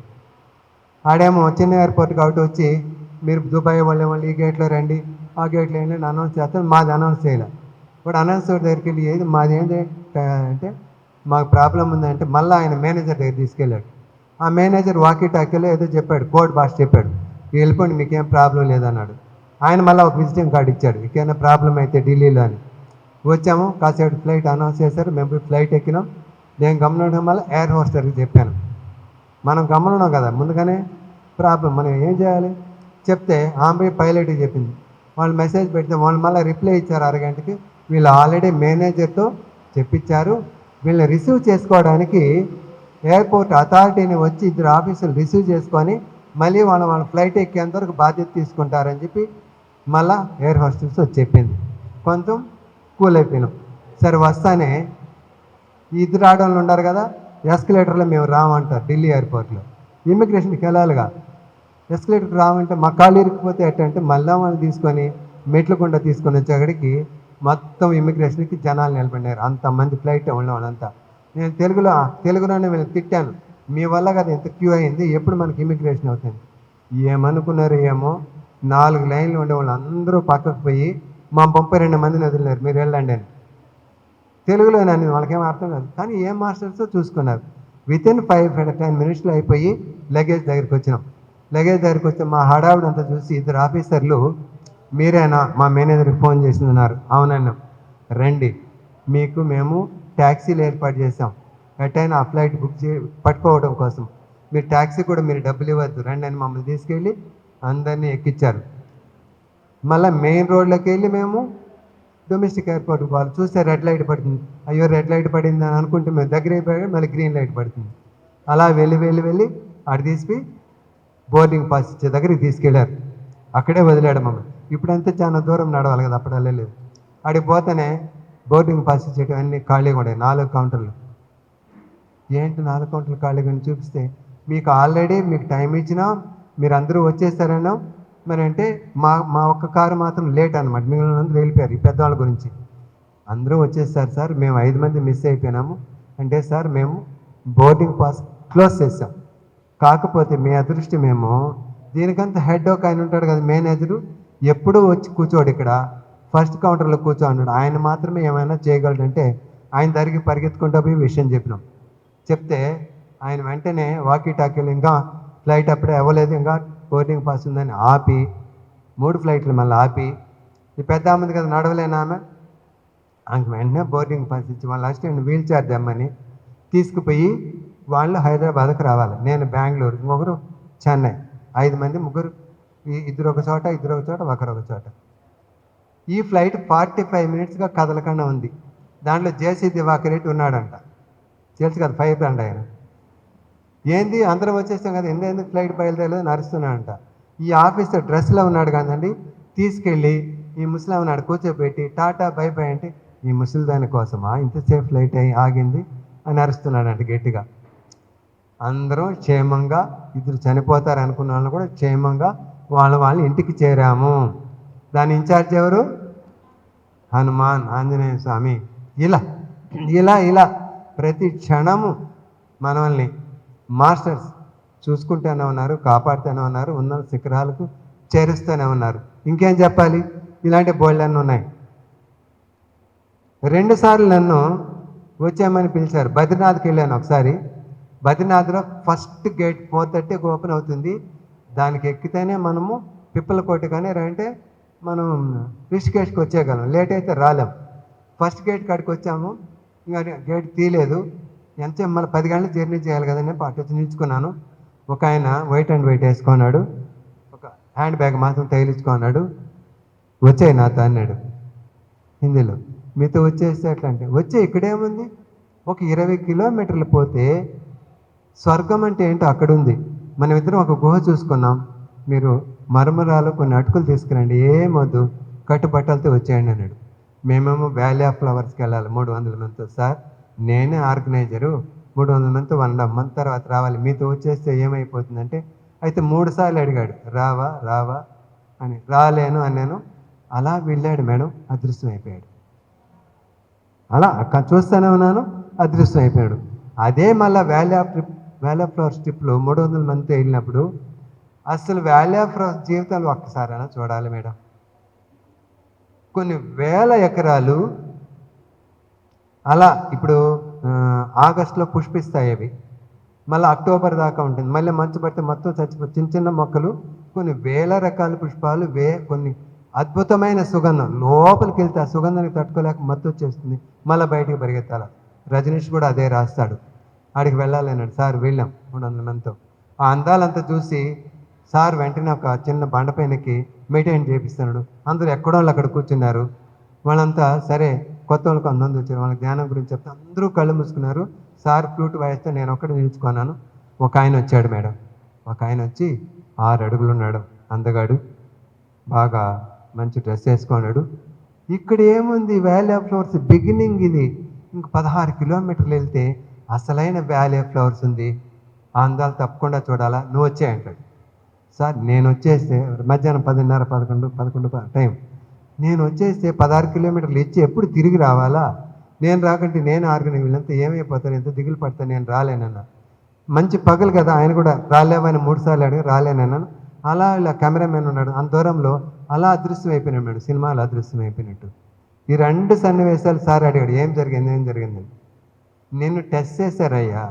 ఆడేమో చిన్న ఎయిర్పోర్ట్ కాబట్టి వచ్చి మీరు దుబాయ్ వాళ్ళు ఈ గేట్లో రండి, ఆ గేట్లో ఏంటి అనౌన్స్ చేస్తాను, మాది అనౌన్స్ చేయలే. ఇప్పుడు అనౌన్స్ దగ్గరికి వెళ్ళి ఏది మాది ఏంటి అంటే మాకు ప్రాబ్లం ఉందంటే మళ్ళీ ఆయన మేనేజర్ దగ్గర తీసుకెళ్ళాడు. ఆ మేనేజర్ వాకీ టాకీలో ఏదో చెప్పాడు, కోడ్ భాష చెప్పాడు, వెళ్ళిపోండి మీకేం ప్రాబ్లం లేదన్నాడు. ఆయన మళ్ళీ ఒక విజిటింగ్ కార్డు ఇచ్చాడు, ఇంకేమైనా ప్రాబ్లం అయితే ఢిల్లీలో అని. వచ్చాము, కాసేపు ఫ్లైట్ అనౌన్స్ చేశారు, మేము పోయి ఫ్లైట్ ఎక్కినాం. నేను గమనించడం వల్ల ఎయిర్ హోస్టర్కి చెప్పాను. మనం గమనించాం కదా ముందుగానే ప్రాబ్లం, మనం ఏం చేయాలి చెప్తే ఆమె పైలట్కి చెప్పింది. వాళ్ళు మెసేజ్ పెడితే వాళ్ళు మళ్ళీ రిప్లై ఇచ్చారు అరగంటకి. వీళ్ళు ఆల్రెడీ మేనేజర్తో చెప్పించారు, వీళ్ళని రిసీవ్ చేసుకోవడానికి ఎయిర్పోర్ట్ అథారిటీని వచ్చి 2 ఆఫీసులు రిసీవ్ చేసుకొని మళ్ళీ వాళ్ళ ఫ్లైట్ ఎక్కేంత వరకు బాధ్యత తీసుకుంటారని చెప్పి మళ్ళా ఎయిర్ హోస్టల్స్ వచ్చి చెప్పింది. కొంచెం కూల్ అయిపోయినాం. సరే వస్తానే ఈ 2 ఆడవాళ్ళు ఉన్నారు కదా, ఎస్కలేటర్లో మేము రామంటారు ఢిల్లీ ఎయిర్పోర్ట్లో. ఇమిగ్రేషన్కి వెళ్ళాలిగా, ఎస్కలేటర్కి రామంటే మా కాళ్ళు ఇరికిపోతే ఎట్టంటే మళ్ళీ వాళ్ళు తీసుకొని మెట్లకుండా తీసుకొని వచ్చేక్కడికి మొత్తం ఇమిగ్రేషన్కి జనాలు నిలబడినారు. అంతమంది ఫ్లైట్ వాళ్ళంతా. నేను తెలుగులోనే వీళ్ళని తిట్టాను, మీ వల్ల కదా ఎంత క్యూ అయింది, ఎప్పుడు మనకి ఇమిగ్రేషన్ అవుతుంది. ఏమనుకున్నారు ఏమో, 4 లైన్లు ఉండే వాళ్ళు అందరూ పక్కకు పోయి మా 32 మందిని వదిలినారు, మీరు వెళ్ళండి అని. తెలుగులో నేను వాళ్ళకేం అర్థం కాదు, కానీ ఏం మాస్టర్సో చూసుకున్నారు. వితిన్ 5-10 మినిట్స్లో అయిపోయి లగేజ్ దగ్గరికి వచ్చినాం. లగేజ్ దగ్గరికి వస్తే మా హడావుడు అంతా చూసి 2 ఆఫీసర్లు మీరేనా మా మేనేజర్కి ఫోన్ చేస్తున్నారు. అవునన్నాం. రండి, మీకు మేము ట్యాక్సీలు ఏర్పాటు చేసాం, ఎట్టయినా ఆ ఫ్లైట్ బుక్ పట్టుకోవడం కోసం. మీరు ట్యాక్సీ కూడా మీరు డబ్బులు ఇవ్వద్దు, రండి అని మమ్మల్ని తీసుకెళ్ళి అందరినీ ఎక్కించారు. మళ్ళీ మెయిన్ రోడ్లోకి వెళ్ళి మేము డొమెస్టిక్ ఎయిర్పోర్ట్ వాళ్ళు చూస్తే రెడ్ లైట్ పడుతుంది. అయ్యో రెడ్ లైట్ పడింది అని అనుకుంటే మేము దగ్గర అయిపోయాక మళ్ళీ గ్రీన్ లైట్ పడుతుంది. అలా వెళ్ళి అటు తీసి బోర్డింగ్ పాస్ ఇచ్చే దగ్గరికి తీసుకెళ్ళారు. అక్కడే వదిలాడు మమ్మల్ని. ఇప్పుడంతా చాలా దూరం నడవాలి కదా, అప్పుడు వెళ్ళలేదు. అడిగి పోతేనే బోర్డింగ్ పాస్ ఇచ్చేటివి అన్నీ ఖాళీగా ఉండే 4 కౌంటర్లు. ఏంటి 4 కౌంటర్లు ఖాళీగా చూపిస్తే మీకు ఆల్రెడీ మీకు టైం ఇచ్చినా మీరు అందరూ వచ్చేస్తారన్నా, మరి అంటే మా ఒక్క కారు మాత్రం లేట్ అనమాట, మిగిలిన అందరూ వెళ్ళిపోయారు. ఈ పెద్దవాళ్ళ గురించి అందరూ వచ్చేస్తారు సార్, మేము 5 మంది మిస్ అయిపోయినాము అంటే, సార్ మేము బోర్డింగ్ పాస్ క్లోజ్ చేసాం, కాకపోతే మీ అదృష్టం మేము దీనికంతా హెడ్ ఒక ఆయన ఉంటాడు కదా మేనేజరు, ఎప్పుడూ వచ్చి కూర్చోడు ఇక్కడ, ఫస్ట్ కౌంటర్లో కూర్చో అన్నాడు. ఆయన మాత్రమే ఏమైనా చేయగలడంటే ఆయన దగ్గరికి పరిగెత్తుకుంటూ పోయి విషయం చెప్పినాం. చెప్తే ఆయన వెంటనే వాకీ టాకీలు ఇంకా ఫ్లైట్ అప్పుడే అవ్వలేదు, ఇంకా బోర్డింగ్ పాస్ ఉందని ఆపి 3 ఫ్లైట్లు మళ్ళీ ఆపి, ఈ పెద్ద ఆమెది కదా నడవలేని ఆమెకు వెంటనే బోర్డింగ్ పాస్ ఇచ్చి వాళ్ళ అసిస్టెంట్ వీల్ చైర్ తెమ్మని తీసుకుపోయి వాళ్ళు హైదరాబాద్కి రావాలి. నేను బెంగళూరు, ఇంకొకరు చెన్నై. 5 మంది, 3 ఇద్దరు ఒక చోట, ఒకరు ఒక చోట. ఈ ఫ్లైట్ 45 మినిట్స్గా కదలకుండా ఉంది. దాంట్లో జేసీ దివాకర్ రెడ్డి ఉన్నాడంట, తెలుసు కదా, 5 బ్రాండ్ ఆయన. ఏంది అందరం వచ్చేస్తాం కదా, ఎందుకు ఫ్లైట్ బయలుదేరలేదు నడుస్తున్నాడంట. ఈ ఆఫీసర్ డ్రెస్లో ఉన్నాడు కదండి, తీసుకెళ్ళి ఈ ముసలాం నాడు కూర్చోబెట్టి టాటా బై బై అంటే, ఈ ముసలి దాని కోసమా ఇంతసేపు ఫ్లైట్ అయ్యి ఆగింది అని అరుస్తున్నాడంట గట్టిగా. అందరం క్షేమంగా, ఇద్దరు చనిపోతారు అనుకున్న వాళ్ళు కూడా క్షేమంగా వాళ్ళ ఇంటికి చేరాము. దాని ఇన్ఛార్జ్ ఎవరు? హనుమాన్ ఆంజనేయ స్వామి. ఇలా ప్రతి క్షణము మనల్ని మాస్టర్స్ చూసుకుంటూనే ఉన్నారు, కాపాడుతూనే ఉన్నారు, ఉన్న శిఖరాలకు చేరుస్తూనే ఉన్నారు. ఇంకేం చెప్పాలి, ఇలాంటి బోల్డన్నీ ఉన్నాయి. 2 సార్లు నన్ను వచ్చామని పిలిచారు. బద్రీనాథ్కి వెళ్ళాను ఒకసారి. బద్రీనాథ్లో ఫస్ట్ గేట్ 4:30కి ఓపెన్ అవుతుంది. దానికి ఎక్కితేనే మనము పిప్పలకోట కానీ అంటే మనం రిషికేష్కి వచ్చేయగలం, లేట్ అయితే రాలేం. ఫస్ట్ గేట్ కాడికి వచ్చాము, ఇంకా గేట్ తీయలేదు. ఎంతసేపు మళ్ళీ 10 గంటలు జర్నీ చేయాలి కదండి, అటు వచ్చి నిల్చుకున్నాను. ఒక ఆయన వైట్ అండ్ వైట్ వేసుకున్నాడు, ఒక హ్యాండ్ బ్యాగ్ మాత్రం తగిలించుకున్నాడు. వచ్చాయి నాతో అన్నాడు హిందీలో. మీతో వచ్చేస్తే ఎట్లా అంటే, వచ్చే ఇక్కడేముంది, ఒక 20 కిలోమీటర్లు పోతే స్వర్గం అంటే ఏంటో అక్కడ ఉంది. మనం ఇద్దరం ఒక గుహ చూసుకున్నాం, మీరు మరమరాలు కొన్ని అటుకులు తీసుకురండి, ఏమొద్దు కట్టుబట్టలతో వచ్చేయండి అన్నాడు. మేమేమో వ్యాలీ ఆఫ్ ఫ్లవర్స్కి వెళ్ళాలి 300 మందితో. సార్ నేనే ఆర్గనైజరు, 300 మందితో 1.5 మంత్ తర్వాత రావాలి, మీతో వచ్చేస్తే ఏమైపోతుందంటే, అయితే 3 సార్లు అడిగాడు, రావా అని. రాలేను అన్నాను. అలా వెళ్ళాడు మేడం, అదృష్టం అయిపోయాడు. అలా చూస్తూనే ఉన్నాను, అదృష్టం అయిపోయాడు. అదే మళ్ళీ వ్యాలీ ఆఫ్ ఫ్లవర్స్ ట్రిప్లో 300 మందితో వెళ్ళినప్పుడు అసలు వ్యాలీ ఆఫ్ ఫ్లవర్స్ జీవితాలు ఒక్కసారైనా చూడాలి మేడం. కొన్ని వేల ఎకరాలు అలా ఇప్పుడు ఆగస్టులో పుష్పిస్తాయి అవి, మళ్ళీ అక్టోబర్ దాకా ఉంటుంది. మళ్ళీ మంచు పడితే మొత్తం చచ్చిపోయి చిన్న చిన్న మొక్కలు, కొన్ని వేల రకాల పుష్పాలు, కొన్ని అద్భుతమైన సుగంధం, లోపలికి వెళ్తే ఆ సుగంధానికి తట్టుకోలేక మత్తు వచ్చేస్తుంది, మళ్ళీ బయటికి పరిగెత్తాలి. రజనీష్ కూడా అదే రాస్తాడు. ఆడికి వెళ్ళాలి అన్నాడు. సార్ వెళ్ళాం 300 మందితో. ఆ అందాలంతా చూసి సార్ వెంటనే ఒక చిన్న బండపైనకి మెయింటైన్ చేపిస్తున్నాడు. అందరూ ఎక్కడో అక్కడ కూర్చున్నారు. వాళ్ళంతా సరే కొత్త వాళ్ళు కొంతమంది వచ్చారు, వాళ్ళకి ధ్యానం గురించి చెప్తే అందరూ కళ్ళు మూసుకున్నారు. సార్ ఫ్లూట్ వాయిస్తే నేను ఒక్కడే నిలుచుకున్నాను. ఒక ఆయన వచ్చాడు మేడం. ఒక ఆయన వచ్చి 6 అడుగులు ఉన్నాడు, అందగాడు, బాగా మంచి డ్రెస్ వేసుకున్నాడు. ఇక్కడ ఏముంది, వ్యాలీ ఆఫ్ ఫ్లవర్స్ బిగినింగ్ ఇది. ఇంక 16 కిలోమీటర్లు వెళ్తే అసలైన వ్యాలీ ఆఫ్ ఫ్లవర్స్ ఉంది. ఆ అందాలు తప్పకుండా చూడాలా, నువ్వు వచ్చే అంటాడు. సార్ నేను వచ్చేస్తే మధ్యాహ్నం 10:30, 11 టైం, నేను వచ్చేస్తే 16 కిలోమీటర్లు ఇచ్చి ఎప్పుడు తిరిగి రావాలా? నేను రాకంటే నేను ఆర్గనైజ్ వీళ్ళంతా ఏమైపోతారు, ఎంత దిగులు పడతాను, నేను రాలేనన్నా. మంచి పగలు కదా, ఆయన కూడా రాలేవని 3 సార్లు అడిగి రాలేనన్నాను. అలా ఇలా కెమెరామెన్ ఉన్నాడు, అంత దూరంలో అలా అదృశ్యం అయిపోయినాడు మేడం, సినిమాలో అదృశ్యం అయిపోయినట్టు. ఈ 2 సన్నివేశాలు సార్ అడిగాడు, ఏం జరిగింది. నిన్ను టెస్ట్ చేశారయ్యా,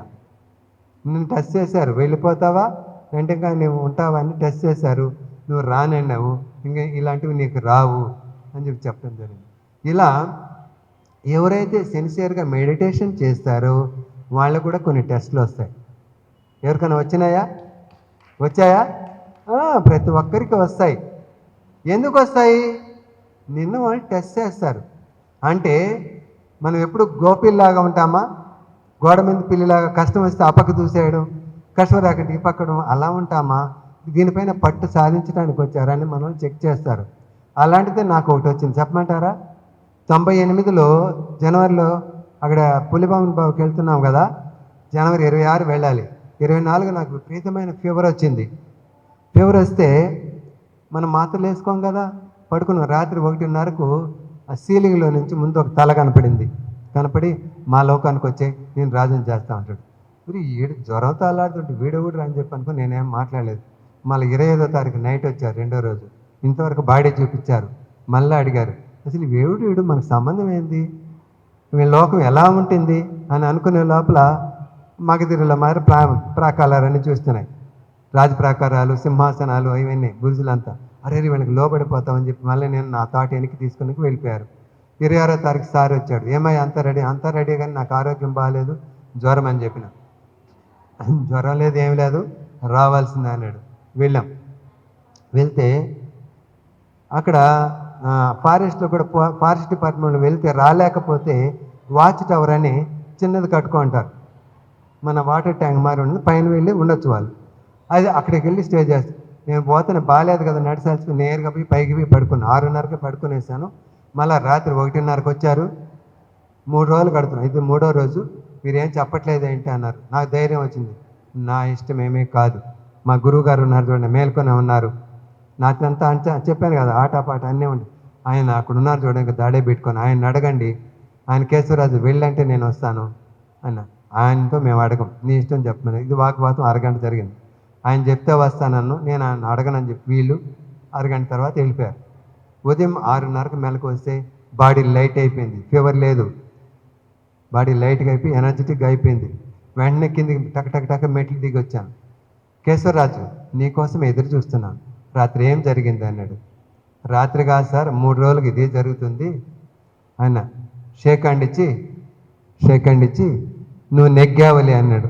నిన్ను టెస్ట్ చేశారు, వెళ్ళిపోతావా వెంటనే నువ్వు ఉంటావా అని టెస్ట్ చేశారు, నువ్వు రానన్నావు, ఇంకా ఇలాంటివి నీకు రావు అని చెప్పడం జరిగింది. ఇలా ఎవరైతే సిన్సియర్గా మెడిటేషన్ చేస్తారో వాళ్ళకు కూడా కొన్ని టెస్టులు వస్తాయి. ఎవరికైనా వచ్చాయా? ప్రతి ఒక్కరికి వస్తాయి. ఎందుకు వస్తాయి? నిన్ను వాళ్ళు టెస్ట్ చేస్తారు. అంటే మనం ఎప్పుడు గోపిల్లాగా ఉంటామా, గోడ మీద పిల్లిలాగా కష్టం వస్తే ఆ పక్క దూసేయడం, కష్టం రాకంటే ఈ పక్కడం, అలా ఉంటామా? దీనిపైన పట్టు సాధించడానికి వచ్చారని మనం చెక్ చేస్తారు. అలాంటిదే నాకు ఒకటి వచ్చింది, చెప్పమంటారా? 98లో జనవరిలో అక్కడ పులిబాబుని బాబుకి వెళ్తున్నాం కదా, జనవరి 26 వెళ్ళాలి. 24 నాకు విపరీతమైన ఫీవర్ వచ్చింది. ఫీవర్ వస్తే మనం మాత్రలు వేసుకోం కదా, పడుకున్నాం. రాత్రి 1:30కు ఆ సీలింగ్లో నుంచి ముందు ఒక తల కనపడి మా లోకానికి వచ్చే నేను రాజుని చేస్తా ఉంటాడు. మరి వీడు జ్వరంతో అల్లాడుతుంటే వీడెవడు అని చెప్పి అనుకుని నేనేం మాట్లాడలేదు. మళ్ళీ 25వ తారీఖు నైట్ వచ్చారు, 2వ రోజు. ఇంతవరకు బాడీ చూపించారు. మళ్ళీ అడిగారు, అసలు వీడు మనకు సంబంధం ఏంది, వీళ్ళ లోకం ఎలా ఉంటుంది అని అనుకునే లోపల మగధీరుల మారి ప్రాకారాలన్నీ చూస్తున్నాయి. రాజప్రాకారాలు, సింహాసనాలు, ఇవన్నీ బురుజులంతా. అరే వీళ్ళకి లోబడిపోతామని చెప్పి మళ్ళీ నేను నా తాట వెనక్కి తీసుకుని వెళ్ళిపోయారు. 26వ తారీఖు సార్ వచ్చాడు. ఏమై అంతా రెడీ కానీ నాకు ఆరోగ్యం బాగాలేదు, జ్వరం అని చెప్పిన. జ్వరం లేదు, ఏం లేదు, రావాల్సిందే అన్నాడు. వెళ్ళాం. వెళ్తే అక్కడ ఫారెస్ట్లో కూడా ఫారెస్ట్ డిపార్ట్మెంట్లో వెళ్తే రాలేకపోతే వాచ్ టవర్ అని చిన్నది కట్టుకుంటారు. మన వాటర్ ట్యాంక్ మారి ఉండదు, పైన వెళ్ళి ఉండొచ్చు వాళ్ళు. అది అక్కడికి వెళ్ళి స్టే చేస్తాను. నేను పోతే బాగాలేదు కదా, నడిచాల్సి నేరుగా పోయి పైకి పోయి పడుకున్నాను. 6:30కి పడుకునేసాను. మళ్ళీ రాత్రి 1:30కి వచ్చారు. 3 రోజులు కడుతున్నాను, ఇది 3వ రోజు. మీరేం చెప్పట్లేదు ఏంటి అన్నారు. నాకు ధైర్యం వచ్చింది, నా ఇష్టం ఏమీ కాదు, మా గురువు గారు ఉన్నారు చూడండి, మేల్కొనే ఉన్నారు. నాకంతా చెప్పాను కదా, ఆటపాట అన్నీ ఉండి ఆయన అక్కడ ఉన్నారు చూడండి, దాడే పెట్టుకొని ఆయన అడగండి, ఆయన కేశవరాజు వెళ్ళంటే నేను వస్తాను అన్న. ఆయనతో మేము అడగం, నీ ఇష్టం చెప్పమని. ఇది వాగ్వాదం 1 గంట జరిగింది. ఆయన చెప్తే వస్తానన్ను, నేను ఆయన అడగనని చెప్పి వీళ్ళు 1 గంట తర్వాత వెళ్ళిపోయారు. ఉదయం 6:30కి మెలకు వస్తే బాడీ లైట్ అయిపోయింది, ఫీవర్ లేదు, బాడీ లైట్గా అయిపోయి ఎనర్జెటిక్గా అయిపోయింది. వెంటనే కిందికి టక్ మెట్లు దిగి వచ్చాను. కేశవరాజు నీకోసం ఎదురు చూస్తున్నాను, రాత్రి ఏం జరిగింది అన్నాడు. రాత్రి కాదు సార్, 3 రోజులకి ఇదే జరుగుతుంది ఆయన. షేక్ హ్యాండ్ ఇచ్చి నువ్వు నెగ్గావలి అన్నాడు.